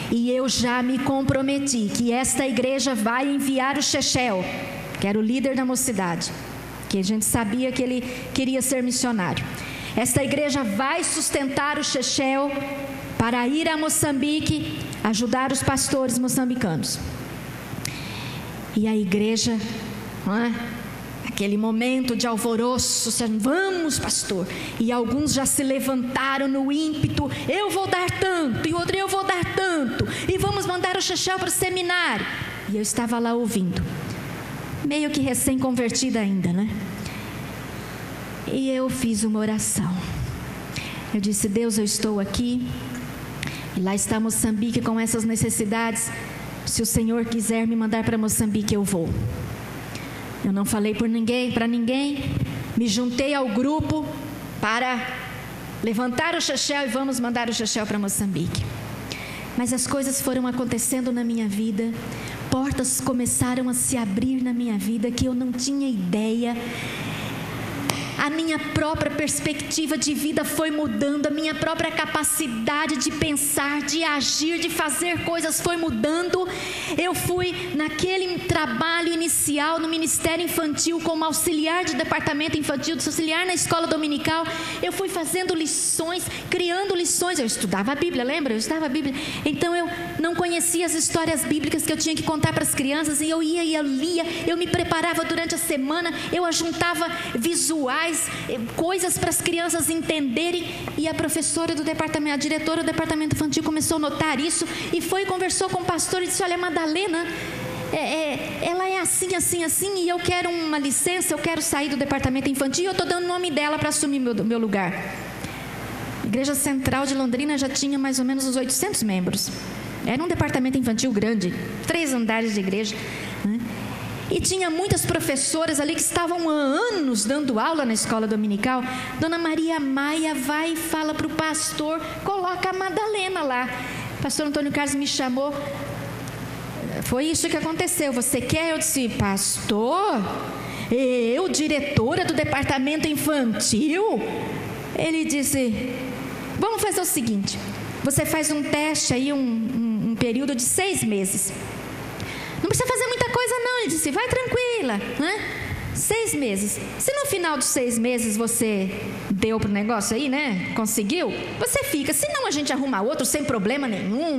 e eu já me comprometi que esta igreja vai enviar o Chechel, que era o líder da mocidade, que a gente sabia que ele queria ser missionário. Esta igreja vai sustentar o Chechel para ir a Moçambique, ajudar os pastores moçambicanos. E a igreja, aquele momento de alvoroço, vamos, pastor. E alguns já se levantaram no ímpeto: eu vou dar tanto, e outro: eu vou dar tanto, e vamos mandar o Chechel para o seminário. E eu estava lá ouvindo, meio que recém-convertida ainda, né? E eu fiz uma oração. Eu disse: Deus, eu estou aqui, e lá está Moçambique com essas necessidades. Se o Senhor quiser me mandar para Moçambique, eu vou. Eu não falei para ninguém, me juntei ao grupo para levantar o Chechel e vamos mandar o Chechel para Moçambique. Mas as coisas foram acontecendo na minha vida, portas começaram a se abrir na minha vida que eu não tinha ideia. A minha própria perspectiva de vida foi mudando, a minha própria capacidade de pensar, de agir, de fazer coisas foi mudando. Eu fui naquele trabalho inicial no Ministério Infantil como auxiliar de departamento infantil, auxiliar na escola dominical. Eu fui fazendo lições, criando lições. Eu estudava a Bíblia, lembra? Eu estudava a Bíblia. Então eu não conhecia as histórias bíblicas que eu tinha que contar para as crianças, e eu ia e eu lia, eu me preparava durante a semana, eu ajuntava visuais, coisas para as crianças entenderem, e a professora do departamento, a diretora do departamento infantil começou a notar isso e foi e conversou com o pastor e disse: olha, Madalena, ela é assim, assim, assim, e eu quero uma licença, eu quero sair do departamento infantil, e eu estou dando o nome dela para assumir meu lugar. A Igreja Central de Londrina já tinha mais ou menos uns 800 membros, era um departamento infantil grande, 3 andares de igreja, né? E tinha muitas professoras ali que estavam há anos dando aula na escola dominical. Dona Maria Maia vai e fala para o pastor: coloca a Madalena lá. O pastor Antônio Carlos me chamou, foi isso que aconteceu. Você quer? Eu disse: pastor, eu, diretora do departamento infantil? Ele disse: vamos fazer o seguinte, você faz um teste aí, um período de 6 meses. Não precisa fazer muita coisa não. Ele disse: vai tranquila, né? 6 meses. Se no final dos 6 meses você deu pro negócio aí, né? Conseguiu? Você fica. Se não, a gente arruma outro sem problema nenhum,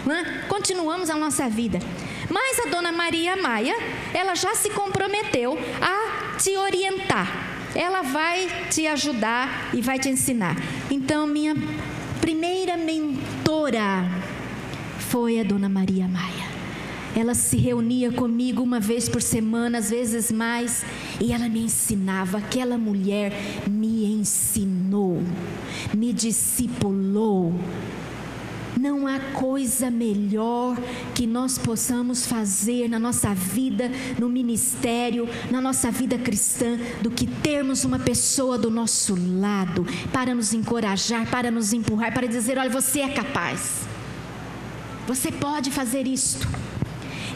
né? Continuamos a nossa vida. Mas a dona Maria Maia, ela já se comprometeu a te orientar. Ela vai te ajudar e vai te ensinar. Então, minha primeira mentora foi a dona Maria Maia. Ela se reunia comigo uma vez por semana, às vezes mais, e ela me ensinava. Aquela mulher me ensinou, me discipulou. Não há coisa melhor que nós possamos fazer na nossa vida, no ministério, na nossa vida cristã, do que termos uma pessoa do nosso lado para nos encorajar, para nos empurrar, para dizer: olha, você é capaz, você pode fazer isto.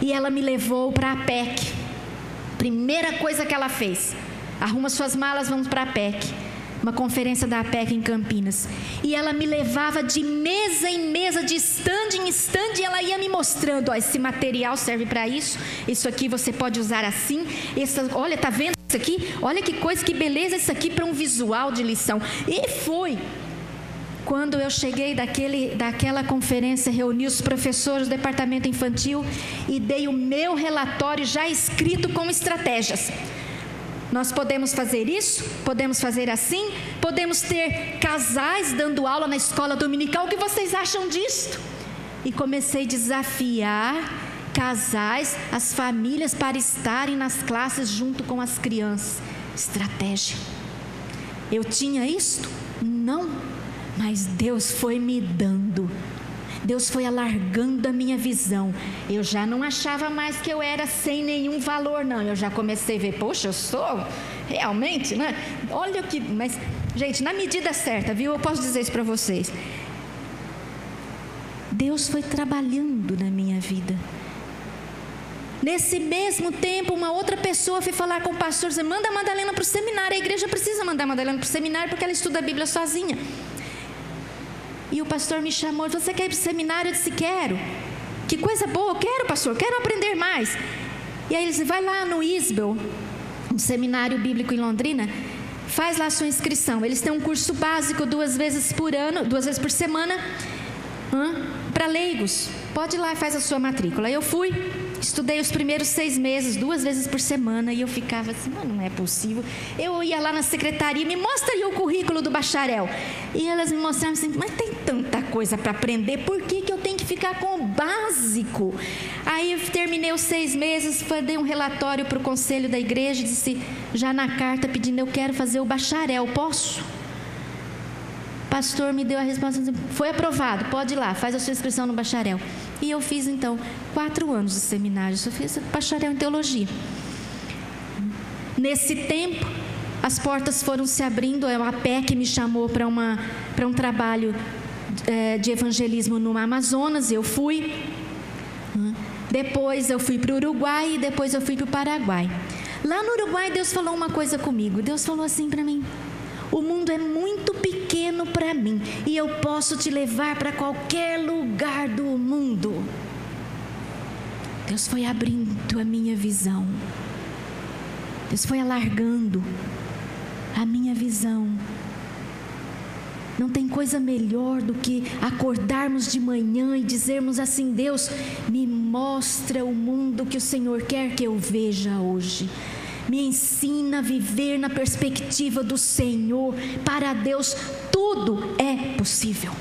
E ela me levou para a APEC. Primeira coisa que ela fez: arruma suas malas, vamos para a APEC. Uma conferência da APEC em Campinas. E ela me levava de mesa em mesa, de stand em stand, e ela ia me mostrando: ó, esse material serve para isso, isso aqui você pode usar assim, olha, tá vendo isso aqui? Olha que coisa, que beleza isso aqui para um visual de lição. E foi. Quando eu cheguei daquela conferência, reuni os professores do departamento infantil e dei o meu relatório já escrito com estratégias. Nós podemos fazer isso, podemos fazer assim, podemos ter casais dando aula na escola dominical. O que vocês acham disso? E comecei a desafiar casais, as famílias, para estarem nas classes junto com as crianças. Estratégia. Eu tinha isto? Não. Mas Deus foi me dando, Deus foi alargando a minha visão. Eu já não achava mais que eu era sem nenhum valor, não. Eu já comecei a ver: poxa, eu sou realmente, né? Olha o que... Mas, gente, na medida certa, viu? Eu posso dizer isso para vocês. Deus foi trabalhando na minha vida. Nesse mesmo tempo, uma outra pessoa foi falar com o pastor: você manda a Madalena para o seminário. A igreja precisa mandar a Madalena para o seminário porque ela estuda a Bíblia sozinha. E o pastor me chamou: você quer ir para o seminário? Eu disse: quero. Que coisa boa, eu quero, pastor, quero aprender mais. E aí ele disse: vai lá no Isbel, um seminário bíblico em Londrina, faz lá a sua inscrição. Eles têm um curso básico 2 vezes por ano, 2 vezes por semana, para leigos. Pode ir lá e faz a sua matrícula. Eu fui, estudei os primeiros 6 meses, 2 vezes por semana, e eu ficava assim: mas não é possível. Eu ia lá na secretaria: me mostra aí o currículo do bacharel. E elas me mostravam assim: mas tem tanta coisa para aprender, por que eu tenho que ficar com o básico? Aí eu terminei os 6 meses, dei um relatório para o conselho da igreja, disse já na carta pedindo: eu quero fazer o bacharel, posso? O pastor me deu a resposta: foi aprovado, pode ir lá, faz a sua inscrição no bacharel. E eu fiz então 4 anos de seminário, eu fiz bacharel em teologia. Nesse tempo, as portas foram se abrindo. A APEC me chamou para um trabalho de evangelismo no Amazonas. Eu fui. Depois eu fui para o Uruguai e depois eu fui para o Paraguai. Lá no Uruguai, Deus falou uma coisa comigo. Deus falou assim para mim: o mundo é muito pequeno para mim e eu posso te levar para qualquer lugar do mundo. Deus foi abrindo a minha visão. Deus foi alargando a minha visão. Não tem coisa melhor do que acordarmos de manhã e dizermos assim: Deus, me mostra o mundo que o Senhor quer que eu veja hoje. Me ensina a viver na perspectiva do Senhor. Para Deus tudo é possível.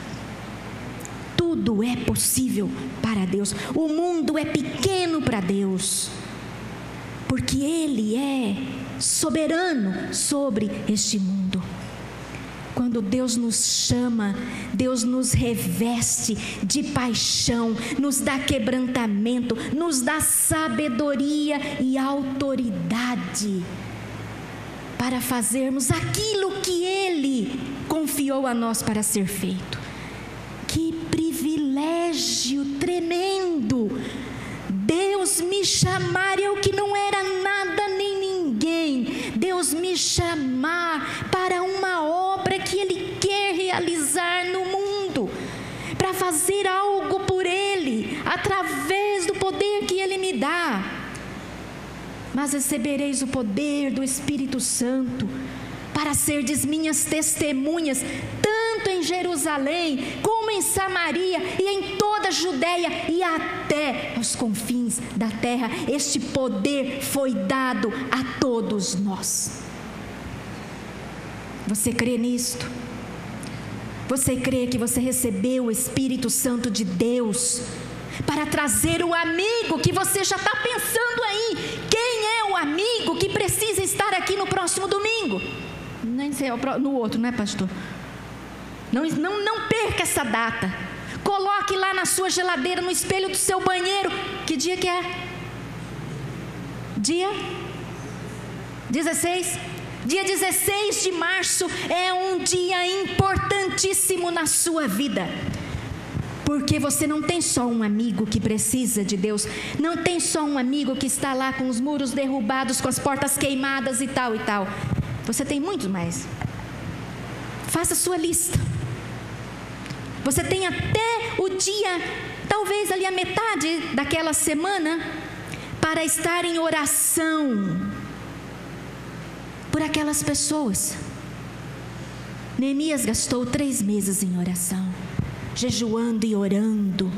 Tudo é possível para Deus. O mundo é pequeno para Deus, porque Ele é soberano sobre este mundo. Quando Deus nos chama, Deus nos reveste de paixão, nos dá quebrantamento, nos dá sabedoria e autoridade para fazermos aquilo que Ele confiou a nós para ser feito. Que privilégio tremendo! me chamar, eu que não era nada nem ninguém, Deus me chamar para uma obra que Ele quer realizar no mundo, para fazer algo por Ele, através do poder que Ele me dá. Mas recebereis o poder do Espírito Santo, para serdes minhas testemunhas, tanto em Jerusalém, como em Samaria, e em toda a Judeia, e até aos confins da terra. Este poder foi dado a todos nós. Você crê nisto? Você crê que você recebeu o Espírito Santo de Deus para trazer o amigo que você já está pensando aí? Quem é o amigo que precisa estar aqui no próximo domingo? Nem sei, no outro, não é, pastor? Não perca essa data. Coloque lá na sua geladeira, no espelho do seu banheiro. Que dia que é? Dia 16? Dia 16 de março é um dia importantíssimo na sua vida. Porque você não tem só um amigo que precisa de Deus. Não tem só um amigo que está lá com os muros derrubados, com as portas queimadas e tal e tal. Você tem muitos mais. Faça a sua lista. Você tem até o dia, talvez ali a metade daquela semana, para estar em oração por aquelas pessoas. Neemias gastou 3 meses em oração, jejuando e orando.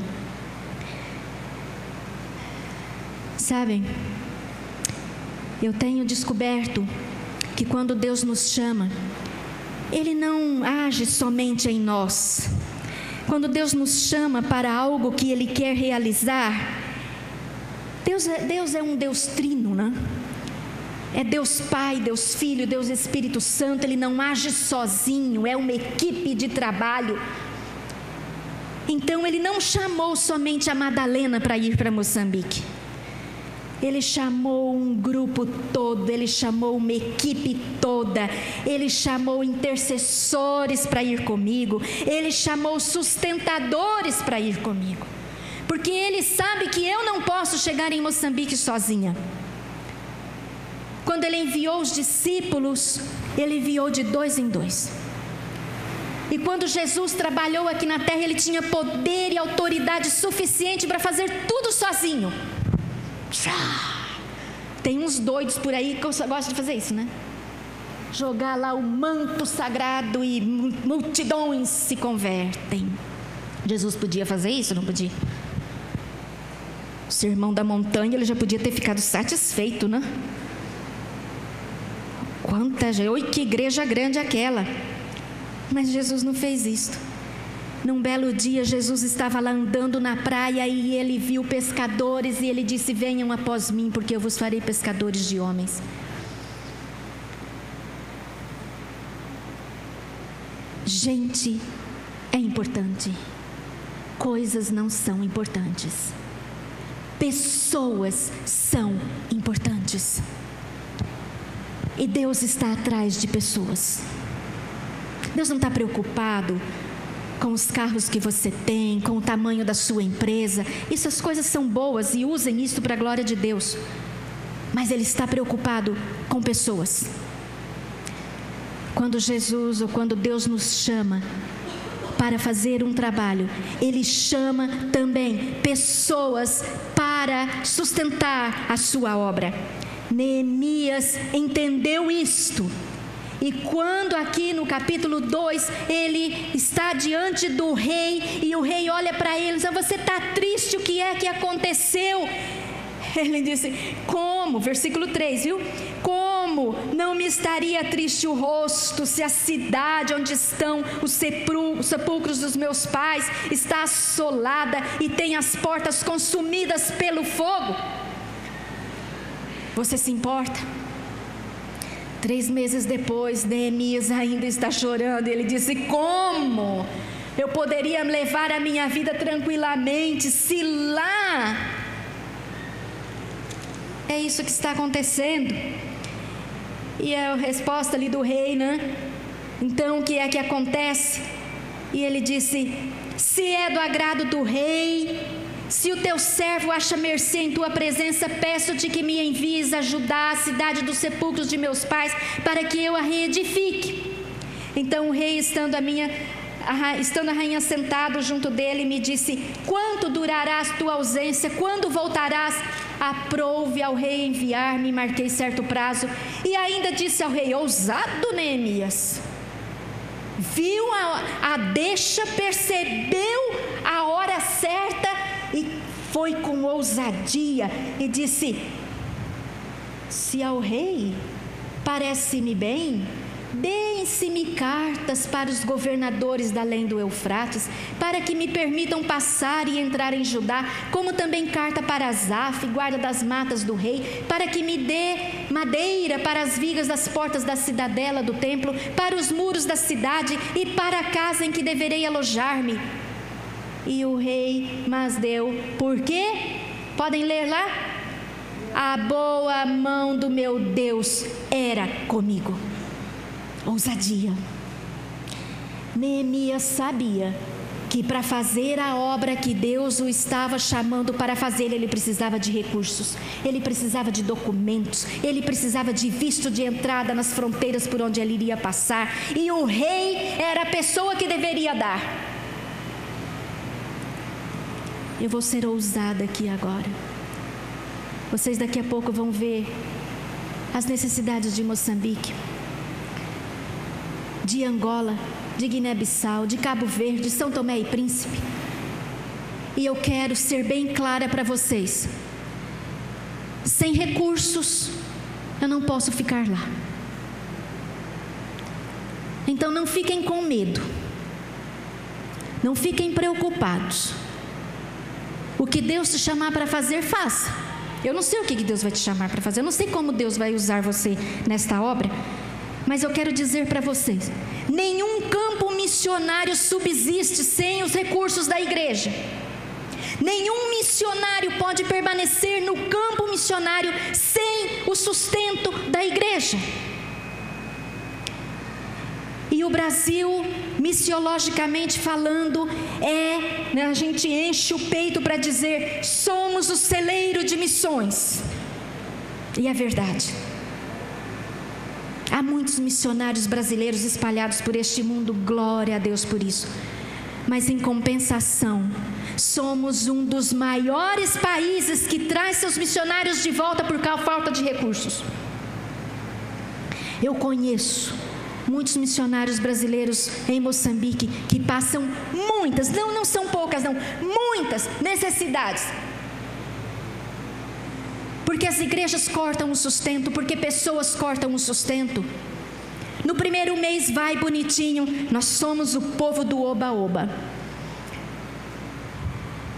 Sabem, eu tenho descoberto que quando Deus nos chama, Ele não age somente em nós. Quando Deus nos chama para algo que Ele quer realizar, Deus é um Deus trino, né? É Deus Pai, Deus Filho, Deus Espírito Santo. Ele não age sozinho, é uma equipe de trabalho. Então Ele não chamou somente a Madalena para ir para Moçambique. Ele chamou um grupo todo, Ele chamou uma equipe toda, Ele chamou intercessores para ir comigo, Ele chamou sustentadores para ir comigo, porque Ele sabe que eu não posso chegar em Moçambique sozinha. Quando Ele enviou os discípulos, Ele enviou de 2 em 2. E quando Jesus trabalhou aqui na terra, Ele tinha poder e autoridade suficiente para fazer tudo sozinho. Tem uns doidos por aí que gostam de fazer isso, né? Jogar lá o manto sagrado e multidões se convertem. Jesus podia fazer isso? Não podia? O sermão da montanha, Ele já podia ter ficado satisfeito, né? Oi, que igreja grande aquela. Mas Jesus não fez isto. Num belo dia, Jesus estava lá andando na praia e Ele viu pescadores e Ele disse: venham após mim, porque eu vos farei pescadores de homens. Gente é importante, coisas não são importantes, pessoas são importantes, e Deus está atrás de pessoas. Deus não está preocupado com os carros que você tem, com o tamanho da sua empresa. Essas coisas são boas e usem isso para a glória de Deus. Mas Ele está preocupado com pessoas. Quando Jesus ou quando Deus nos chama para fazer um trabalho, Ele chama também pessoas para sustentar a sua obra. Neemias entendeu isto. E quando aqui no capítulo 2, ele está diante do rei, e o rei olha para ele e diz: você está triste, o que é que aconteceu? Ele disse: como? Versículo 3, viu? Como não me estaria triste o rosto se a cidade onde estão os sepulcros dos meus pais está assolada e tem as portas consumidas pelo fogo? Você se importa? 3 meses depois, Neemias ainda está chorando. Ele disse: como eu poderia levar a minha vida tranquilamente se lá... É isso que está acontecendo. E a resposta ali do rei, né? Então o que é que acontece? E ele disse: se é do agrado do rei, Se o teu servo acha mercê em tua presença, peço-te que me envies a Judá, a cidade dos sepulcros de meus pais, para que eu a reedifique. Então o rei, estando a rainha sentado junto dele, me disse: quanto durará a tua ausência? Quando voltarás? Aprouve ao rei enviar-me, marquei certo prazo. E ainda disse ao rei: ousado Neemias, viu a deixa, percebeu a hora certa e foi com ousadia e disse: se ao rei parece-me bem, deem-se-me cartas para os governadores da além do Eufrates, para que me permitam passar e entrar em Judá, como também carta para Asaf, guarda das matas do rei, para que me dê madeira para as vigas das portas da cidadela do templo, para os muros da cidade e para a casa em que deverei alojar-me. E o rei mas deu. Por quê? Podem ler lá? A boa mão do meu Deus era comigo. Ousadia. Neemias sabia que para fazer a obra que Deus o estava chamando para fazer, ele precisava de recursos, ele precisava de documentos, ele precisava de visto de entrada nas fronteiras por onde ele iria passar, e o rei era a pessoa que deveria dar. Eu vou ser ousada aqui agora. Vocês daqui a pouco vão ver as necessidades de Moçambique, de Angola, de Guiné-Bissau, de Cabo Verde, São Tomé e Príncipe. E eu quero ser bem clara para vocês: sem recursos eu não posso ficar lá. Então não fiquem com medo, não fiquem preocupados. O que Deus te chamar para fazer, faça. Eu não sei o que Deus vai te chamar para fazer, eu não sei como Deus vai usar você nesta obra, mas eu quero dizer para vocês: nenhum campo missionário subsiste sem os recursos da igreja. Nenhum missionário pode permanecer no campo missionário sem o sustento da igreja. E o Brasil, missiologicamente falando, a gente enche o peito para dizer: somos o celeiro de missões. E é verdade. Há muitos missionários brasileiros espalhados por este mundo, glória a Deus por isso. Mas em compensação, somos um dos maiores países que traz seus missionários de volta por falta de recursos. Eu conheço muitos missionários brasileiros em Moçambique que passam muitas, não são poucas não, muitas necessidades. Porque as igrejas cortam o sustento, porque pessoas cortam o sustento. No primeiro mês vai bonitinho, nós somos o povo do oba-oba.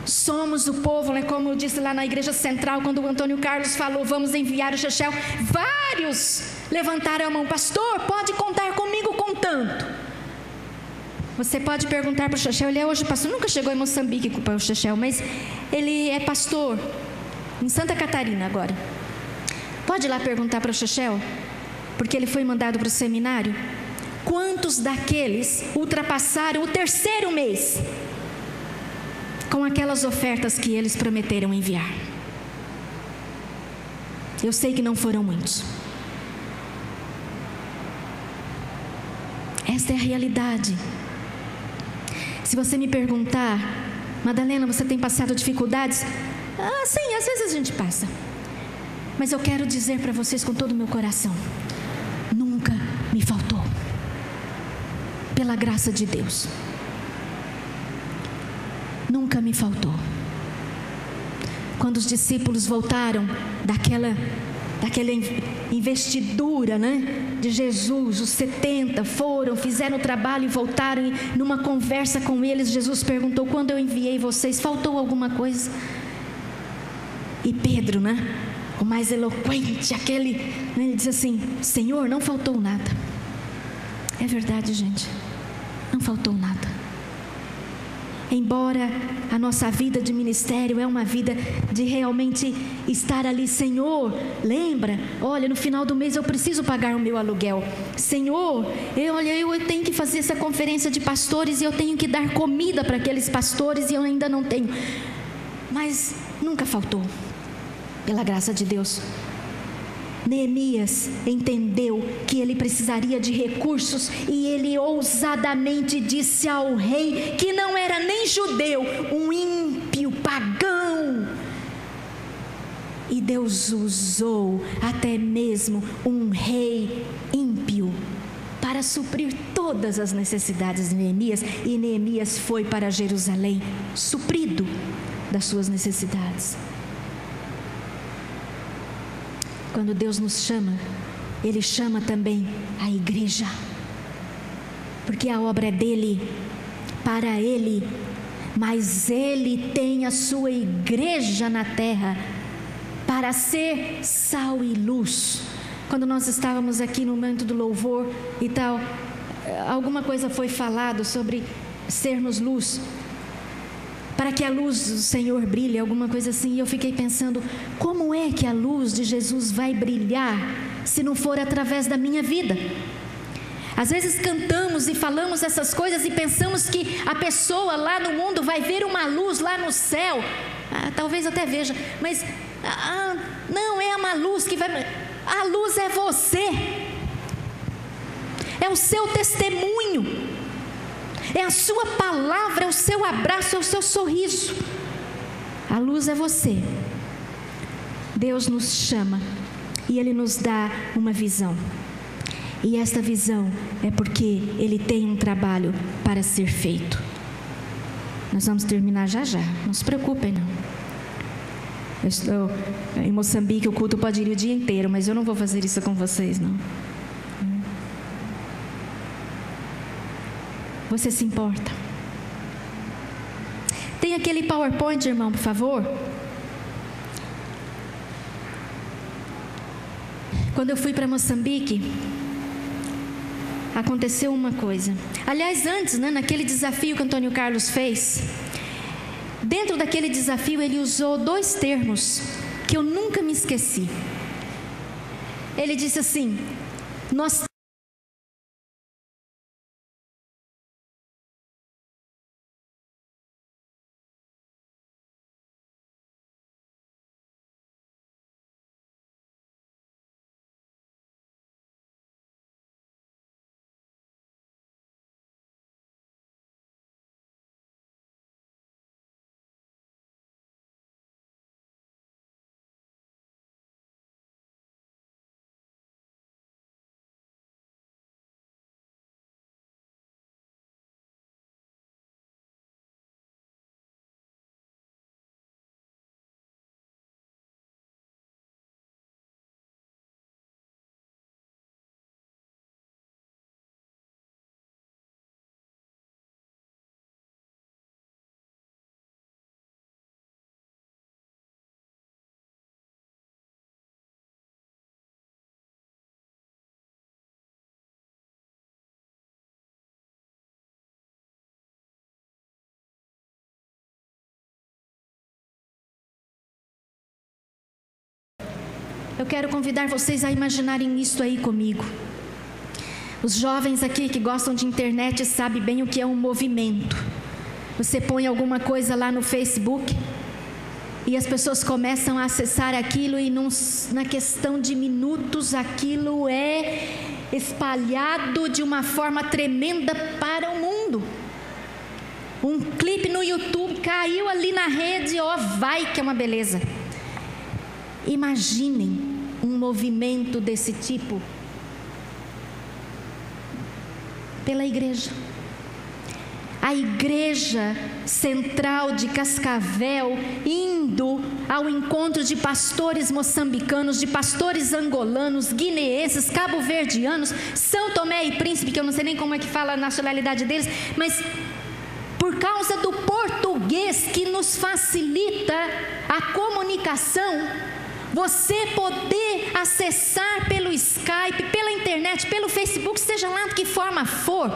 Somos o povo, né, como eu disse lá na igreja central, quando o Antônio Carlos falou: vamos enviar o Chechel. Vários levantaram a mão: pastor, pode contar comigo com tanto. Você pode perguntar para o Chechel, ele é hoje pastor, nunca chegou em Moçambique com o Chechel, mas ele é pastor em Santa Catarina agora. Pode ir lá perguntar para o Chechel, porque ele foi mandado para o seminário, quantos daqueles ultrapassaram o terceiro mês com aquelas ofertas que eles prometeram enviar. Eu sei que não foram muitos. Esta é a realidade. Se você me perguntar: Madalena, você tem passado dificuldades? Sim, às vezes a gente passa. Mas eu quero dizer para vocês com todo o meu coração: nunca me faltou, pela graça de Deus. Nunca me faltou. Quando os discípulos voltaram daquela investidura, né, de Jesus, os 70 foram, fizeram o trabalho e voltaram, e numa conversa com eles, Jesus perguntou: quando eu enviei vocês, faltou alguma coisa? E Pedro, né, o mais eloquente, aquele, né, ele diz assim: Senhor, não faltou nada. É verdade, gente, não faltou nada. Embora a nossa vida de ministério é uma vida de realmente estar ali: Senhor, lembra, olha, no final do mês eu preciso pagar o meu aluguel. Senhor, eu tenho que fazer essa conferência de pastores e eu tenho que dar comida para aqueles pastores e eu ainda não tenho. mas nunca faltou, pela graça de Deus. Neemias entendeu que ele precisaria de recursos e ele ousadamente disse ao rei, que não era nem judeu, um ímpio, pagão. E Deus usou até mesmo um rei ímpio para suprir todas as necessidades de Neemias. E Neemias foi para Jerusalém suprido das suas necessidades. Quando Deus nos chama, Ele chama também a igreja, porque a obra é dele, para Ele, mas Ele tem a sua igreja na terra, para ser sal e luz. Quando nós estávamos aqui no momento do louvor e tal, alguma coisa foi falado sobre sermos luz, para que a luz do Senhor brilhe, alguma coisa assim. E eu fiquei pensando, como é que a luz de Jesus vai brilhar se não for através da minha vida? Às vezes cantamos e falamos essas coisas e pensamos que a pessoa lá no mundo vai ver uma luz lá no céu. Talvez até veja, mas não é uma luz que vai... A luz é você, é o seu testemunho, é a sua palavra, é o seu abraço, é o seu sorriso. A luz é você. Deus nos chama e Ele nos dá uma visão. E esta visão é porque Ele tem um trabalho para ser feito. Nós vamos terminar já já, não se preocupem não. Eu estou em Moçambique, o culto pode ir o dia inteiro, mas eu não vou fazer isso com vocês não. Você se importa? Tem aquele PowerPoint, irmão, por favor? Quando eu fui para Moçambique, aconteceu uma coisa. Aliás, antes, naquele desafio que Antônio Carlos fez, dentro daquele desafio ele usou 2 termos que eu nunca me esqueci. Ele disse assim: nós Eu quero convidar vocês a imaginarem isso aí comigo. Os jovens aqui que gostam de internet sabem bem o que é um movimento. Você põe alguma coisa lá no Facebook e as pessoas começam a acessar aquilo e na questão de minutos aquilo é espalhado de uma forma tremenda para o mundo. Um clipe no YouTube caiu ali na rede, vai que é uma beleza. Imaginem um movimento desse tipo pela igreja. A igreja central de Cascavel indo ao encontro de pastores moçambicanos, de pastores angolanos, guineenses, cabo-verdianos, São Tomé e Príncipe, que eu não sei nem como é que fala a nacionalidade deles, mas por causa do português que nos facilita a comunicação, você poder acessar pelo Skype, pela internet, pelo Facebook, seja lá de que forma for,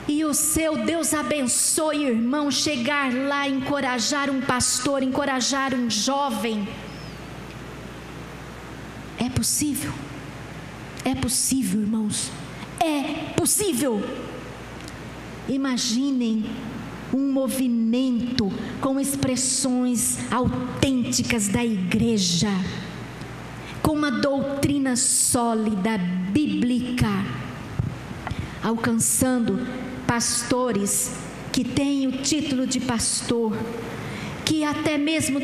e o seu Deus abençoe, irmão, chegar lá, encorajar um pastor, encorajar um jovem. É possível, irmãos, é possível. Imaginem um movimento com expressões autênticas da igreja, com uma doutrina sólida, bíblica, alcançando pastores que têm o título de pastor, que até mesmo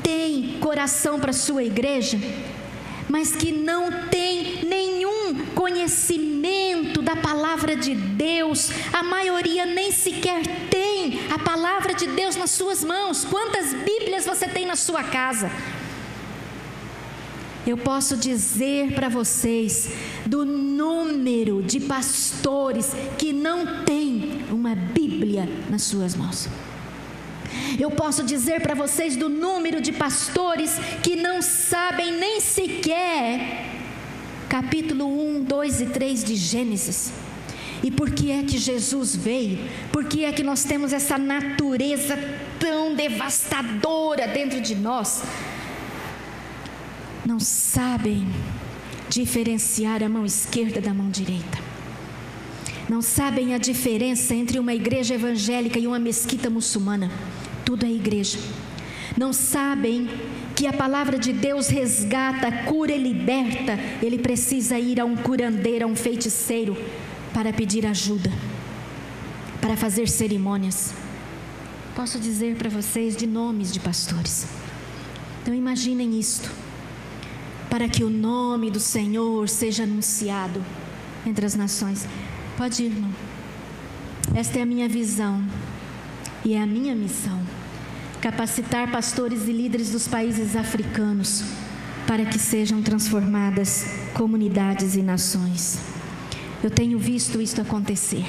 têm coração para a sua igreja, mas que não têm nenhum conhecimento da palavra de Deus. A maioria nem sequer tem a palavra de Deus nas suas mãos. Quantas Bíblias você tem na sua casa? Eu posso dizer para vocês do número de pastores que não têm uma Bíblia nas suas mãos. Eu posso dizer para vocês do número de pastores que não sabem nem sequer capítulo 1, 2 e 3 de Gênesis. E por que é que Jesus veio? Por que é que nós temos essa natureza tão devastadora dentro de nós? Não sabem diferenciar a mão esquerda da mão direita. Não sabem a diferença entre uma igreja evangélica e uma mesquita muçulmana. Tudo é igreja. Não sabem que a palavra de Deus resgata, cura e liberta. Ele precisa ir a um curandeiro, a um feiticeiro, para pedir ajuda, para fazer cerimônias. Posso dizer para vocês de nomes de pastores. Então imaginem isto, para que o nome do Senhor seja anunciado entre as nações. Pode ir, irmão. Esta é a minha visão e é a minha missão: capacitar pastores e líderes dos países africanos para que sejam transformadas comunidades e nações. Eu tenho visto isto acontecer.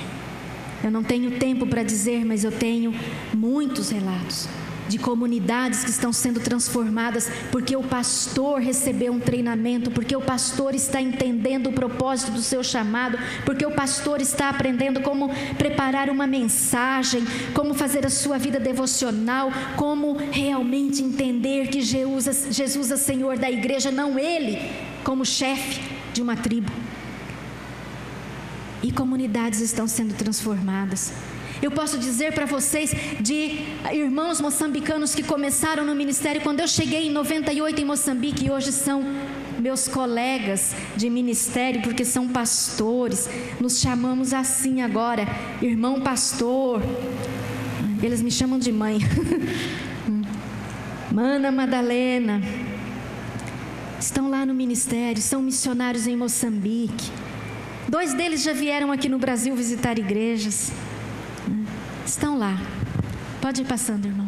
Eu não tenho tempo para dizer, mas eu tenho muitos relatos de comunidades que estão sendo transformadas porque o pastor recebeu um treinamento, porque o pastor está entendendo o propósito do seu chamado, porque o pastor está aprendendo como preparar uma mensagem, como fazer a sua vida devocional, como realmente entender que Jesus é Senhor da igreja, não ele como chefe de uma tribo. E comunidades estão sendo transformadas. Eu posso dizer para vocês de irmãos moçambicanos que começaram no ministério quando eu cheguei em 98 em Moçambique, e hoje são meus colegas de ministério, porque são pastores. Nos chamamos assim agora, irmão pastor. Eles me chamam de mãe. Mana Madalena. Estão lá no ministério, são missionários em Moçambique. 2 deles já vieram aqui no Brasil visitar igrejas. Estão lá. Pode ir passando, irmão.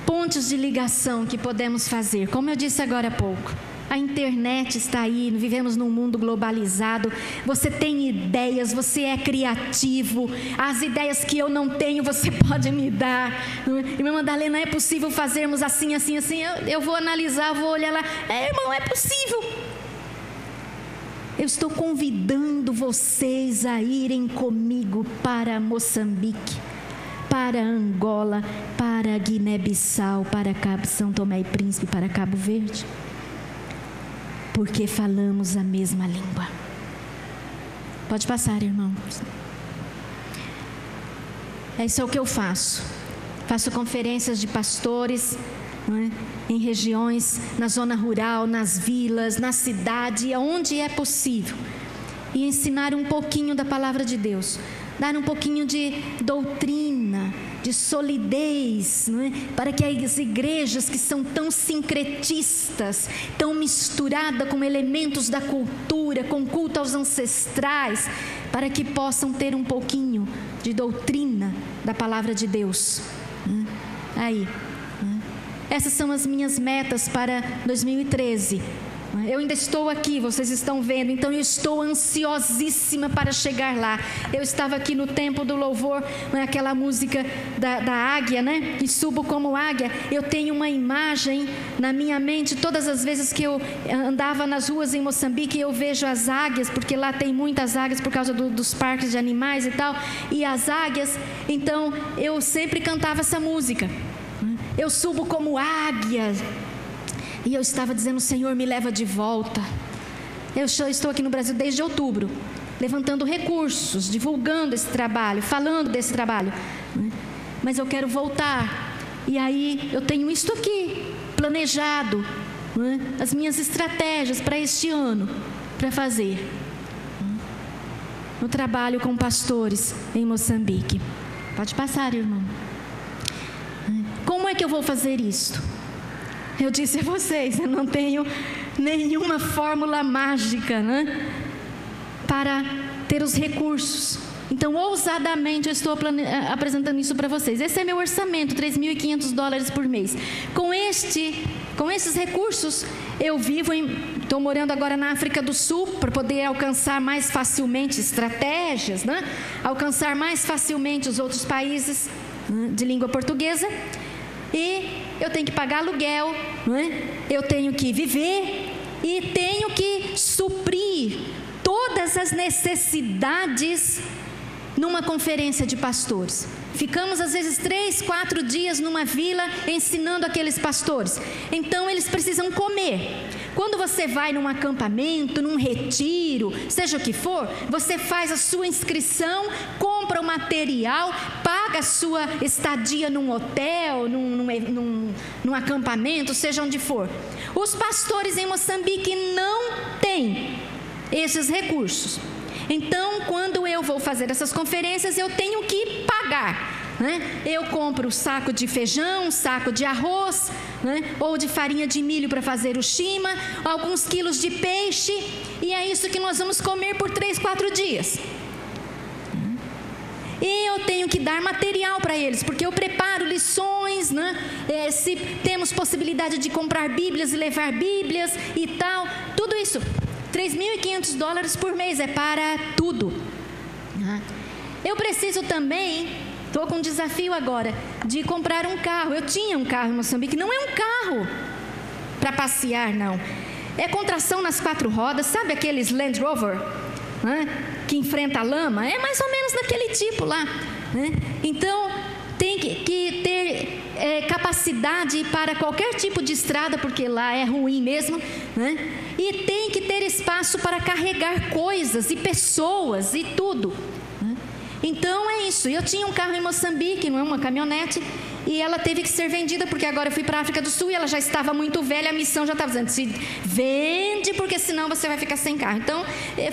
Pontos de ligação que podemos fazer. Como eu disse agora há pouco, a internet está aí, vivemos num mundo globalizado. Você tem ideias, você é criativo. As ideias que eu não tenho, você pode me dar. Irmã Madalena, é possível fazermos assim, assim, assim? Eu vou analisar, vou olhar lá. Irmão, é possível. Eu estou convidando vocês a irem comigo para Moçambique, para Angola, para Guiné-Bissau, para São Tomé e Príncipe, para Cabo Verde, porque falamos a mesma língua. Pode passar, irmão. Isso é o que eu faço. Faço conferências de pastores, em regiões, na zona rural, nas vilas, na cidade, onde é possível, e ensinar um pouquinho da palavra de Deus, dar um pouquinho de doutrina, de solidez, para que as igrejas que são tão sincretistas, tão misturadas com elementos da cultura, com culto aos ancestrais, para que possam ter um pouquinho de doutrina da palavra de Deus. Aí. Essas são as minhas metas para 2013. Eu ainda estou aqui, vocês estão vendo, então eu estou ansiosíssima para chegar lá. Eu estava aqui no tempo do louvor, aquela música da águia, né? E subo como águia. Eu tenho uma imagem na minha mente, todas as vezes que eu andava nas ruas em Moçambique, eu vejo as águias, porque lá tem muitas águias por causa dos parques de animais e tal, e as águias, então eu sempre cantava essa música. Eu subo como águia. E eu estava dizendo, Senhor, me leva de volta. Eu estou aqui no Brasil desde outubro. levantando recursos, divulgando esse trabalho, falando desse trabalho. Mas eu quero voltar. E aí eu tenho isto aqui, planejado, as minhas estratégias para este ano, para fazer. No trabalho com pastores em Moçambique. Pode passar, irmão. Como é que eu vou fazer isto? Eu disse a vocês, eu não tenho nenhuma fórmula mágica, para ter os recursos. Então, ousadamente, eu estou apresentando isso para vocês. Esse é meu orçamento, $3.500 por mês. Com esses recursos, eu vivo, estou morando agora na África do Sul, para poder alcançar mais facilmente estratégias, alcançar mais facilmente os outros países de língua portuguesa. E eu tenho que pagar aluguel, eu tenho que viver e tenho que suprir todas as necessidades numa conferência de pastores. Ficamos às vezes 3, 4 dias numa vila ensinando aqueles pastores. Então eles precisam comer. Quando você vai num acampamento, num retiro, seja o que for, você faz a sua inscrição, compra o material, paga a sua estadia num hotel, num acampamento, seja onde for. Os pastores em Moçambique não têm esses recursos. Então, quando eu vou fazer essas conferências, eu tenho que pagar. Eu compro um saco de feijão, um saco de arroz, ou de farinha de milho para fazer o shima, alguns quilos de peixe, e é isso que nós vamos comer por 3, 4 dias. E eu tenho que dar material para eles, porque eu preparo lições, se temos possibilidade de comprar bíblias e levar bíblias e tal, tudo isso. $3.500 por mês é para tudo. Eu preciso também, estou com um desafio agora, de comprar um carro. Eu tinha um carro em Moçambique, não é um carro para passear, não. É contração nas 4 rodas, sabe aqueles Land Rover, que enfrenta a lama? É mais ou menos daquele tipo lá. Então, tem que ter capacidade para qualquer tipo de estrada, porque lá é ruim mesmo, e tem que ter espaço para carregar coisas e pessoas e tudo. Então é isso. Eu tinha um carro em Moçambique, não é uma caminhonete, e ela teve que ser vendida, porque agora eu fui para a África do Sul e ela já estava muito velha, a missão já estava dizendo, se vende, porque senão você vai ficar sem carro. Então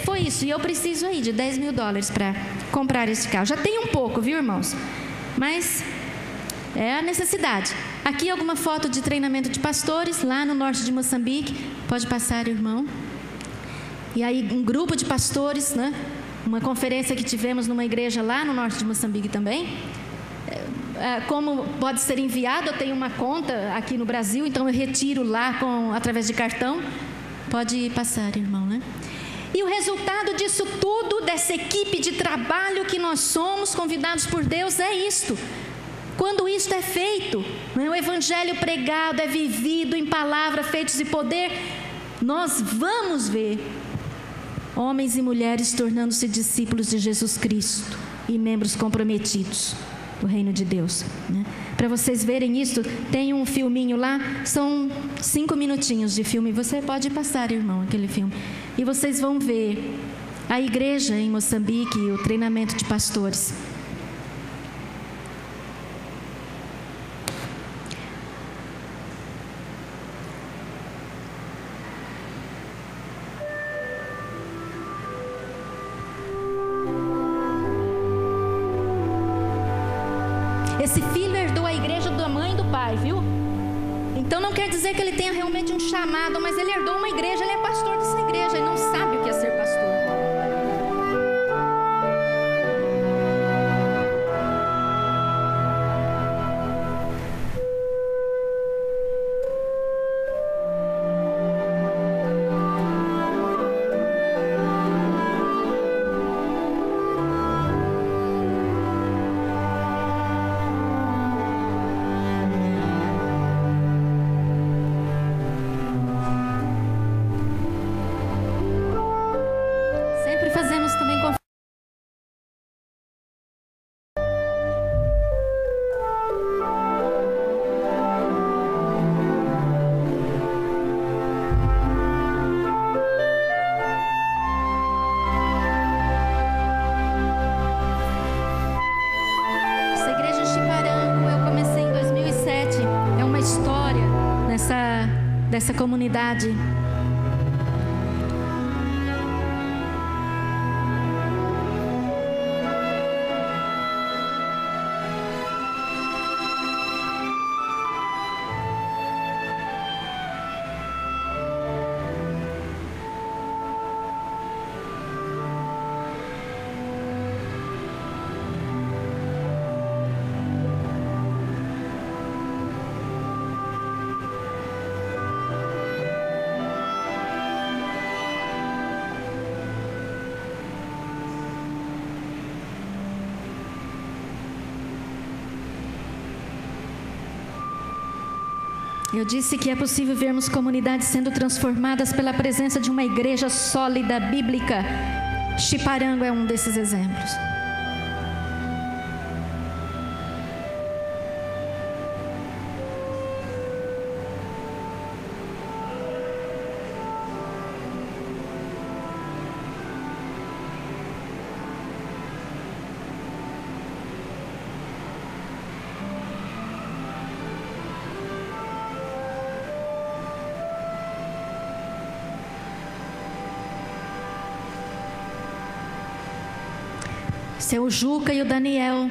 foi isso, e eu preciso aí de $10.000 para comprar esse carro. Já tenho um pouco, viu, irmãos? Mas é a necessidade. Aqui alguma foto de treinamento de pastores, lá no norte de Moçambique. Pode passar, irmão. E aí um grupo de pastores, uma conferência que tivemos numa igreja lá no norte de Moçambique também. Como pode ser enviado, eu tenho uma conta aqui no Brasil, então eu retiro lá através de cartão. Pode passar, irmão, E o resultado disso tudo, dessa equipe de trabalho que nós somos convidados por Deus, é isto. Quando isto é feito, o evangelho pregado é vivido em palavra, feitos e poder, nós vamos ver homens e mulheres tornando-se discípulos de Jesus Cristo e membros comprometidos do reino de Deus. Para vocês verem isso, tem um filminho lá, são 5 minutinhos de filme. Você pode passar, irmão, aquele filme. E vocês vão ver a igreja em Moçambique e o treinamento de pastores. Esse filho herdou a igreja da mãe e do pai, viu? Então não quer dizer que ele tenha realmente um chamado, mas ele herdou uma igreja, ele é pastor dessa igreja, ele não sabe o que é ser pastor. dessa comunidade. Eu disse que é possível vermos comunidades sendo transformadas pela presença de uma igreja sólida, bíblica. Chiparango é um desses exemplos. Seu Juca e o Daniel,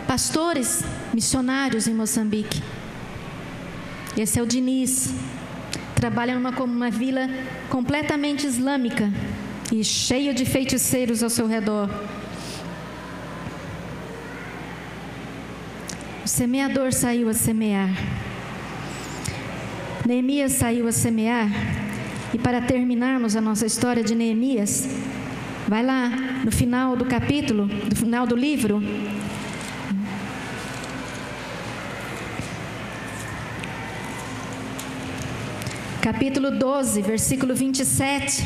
pastores, missionários em Moçambique. Esse é o Diniz, trabalha numa vila completamente islâmica e cheio de feiticeiros ao seu redor. O semeador saiu a semear. Neemias saiu a semear. E para terminarmos a nossa história de Neemias, vai lá no final do capítulo, no final do livro. Capítulo 12, versículo 27.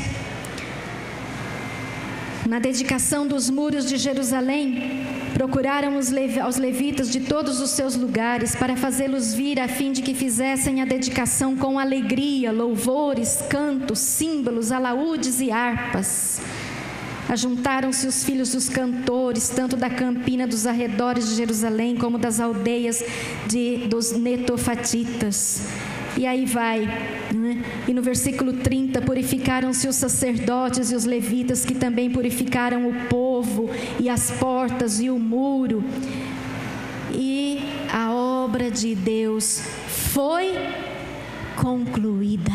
Na dedicação dos muros de Jerusalém, procuraram aos levitas de todos os seus lugares para fazê-los vir a fim de que fizessem a dedicação com alegria, louvores, cantos, símbolos, alaúdes e harpas. Ajuntaram-se os filhos dos cantores, tanto da campina dos arredores de Jerusalém, como das aldeias dos netofatitas. E aí vai, né? E no versículo 30, purificaram-se os sacerdotes e os levitas, que também purificaram o povo, e as portas e o muro. E a obra de Deus foi concluída.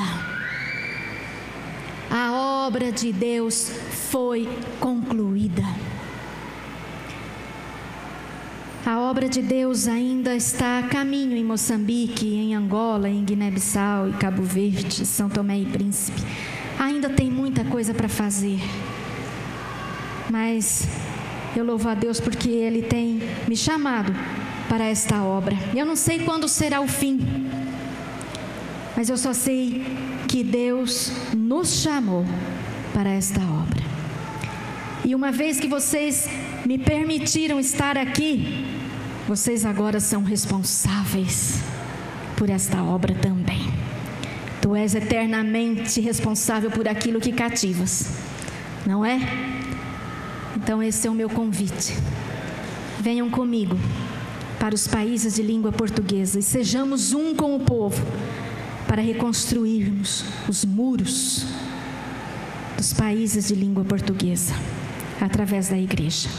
A obra de Deus foi concluída. A obra de Deus ainda está a caminho em Moçambique, em Angola, em Guiné-Bissau, em Cabo Verde, São Tomé e Príncipe. Ainda tem muita coisa para fazer. Mas eu louvo a Deus porque Ele tem me chamado para esta obra. Eu não sei quando será o fim, mas eu só sei que Deus nos chamou para esta obra. E uma vez que vocês me permitiram estar aqui, vocês agora são responsáveis por esta obra também. Tu és eternamente responsável por aquilo que cativas, não é? Então esse é o meu convite. Venham comigo para os países de língua portuguesa e sejamos um com o povo para reconstruirmos os muros dos países de língua portuguesa através da igreja.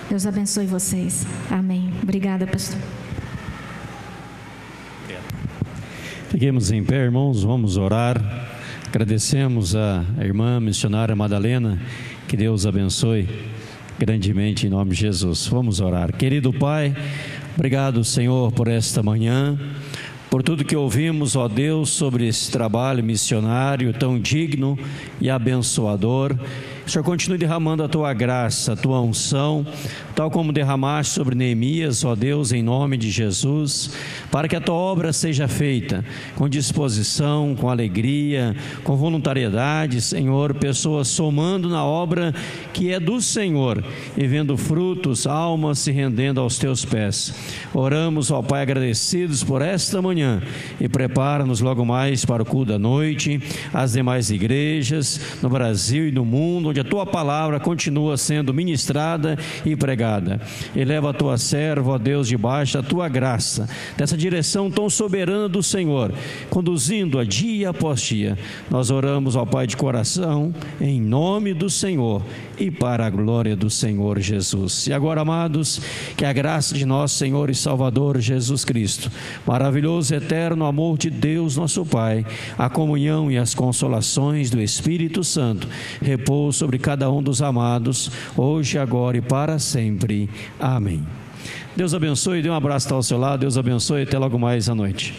Deus abençoe vocês. Amém. Obrigada, pastor. Fiquemos em pé, irmãos, vamos orar. Agradecemos a irmã missionária Madalena, que Deus abençoe grandemente em nome de Jesus. Vamos orar. Querido Pai, obrigado, Senhor, por esta manhã, por tudo que ouvimos, ó Deus, sobre esse trabalho missionário tão digno e abençoador. O Senhor continue derramando a Tua graça, a Tua unção, tal como derramaste sobre Neemias, ó Deus, em nome de Jesus, para que a Tua obra seja feita com disposição, com alegria, com voluntariedade, Senhor, pessoas somando na obra que é do Senhor e vendo frutos, almas se rendendo aos Teus pés. Oramos, ó Pai, agradecidos por esta manhã e prepara-nos logo mais para o culto da noite, as demais igrejas no Brasil e no mundo, onde a Tua palavra continua sendo ministrada e pregada. Eleva a Tua serva, ó Deus, debaixo da Tua graça, dessa direção tão soberana do Senhor, conduzindo-a dia após dia. Nós oramos, ó Pai, de coração, em nome do Senhor e para a glória do Senhor Jesus. E agora, amados, que a graça de nosso Senhor e Salvador Jesus Cristo, maravilhoso e eterno amor de Deus nosso Pai, a comunhão e as consolações do Espírito Santo repousem sobre cada um dos amados, hoje, agora e para sempre. Amém. Deus abençoe, dê um abraço ao seu lado, Deus abençoe, até logo mais à noite.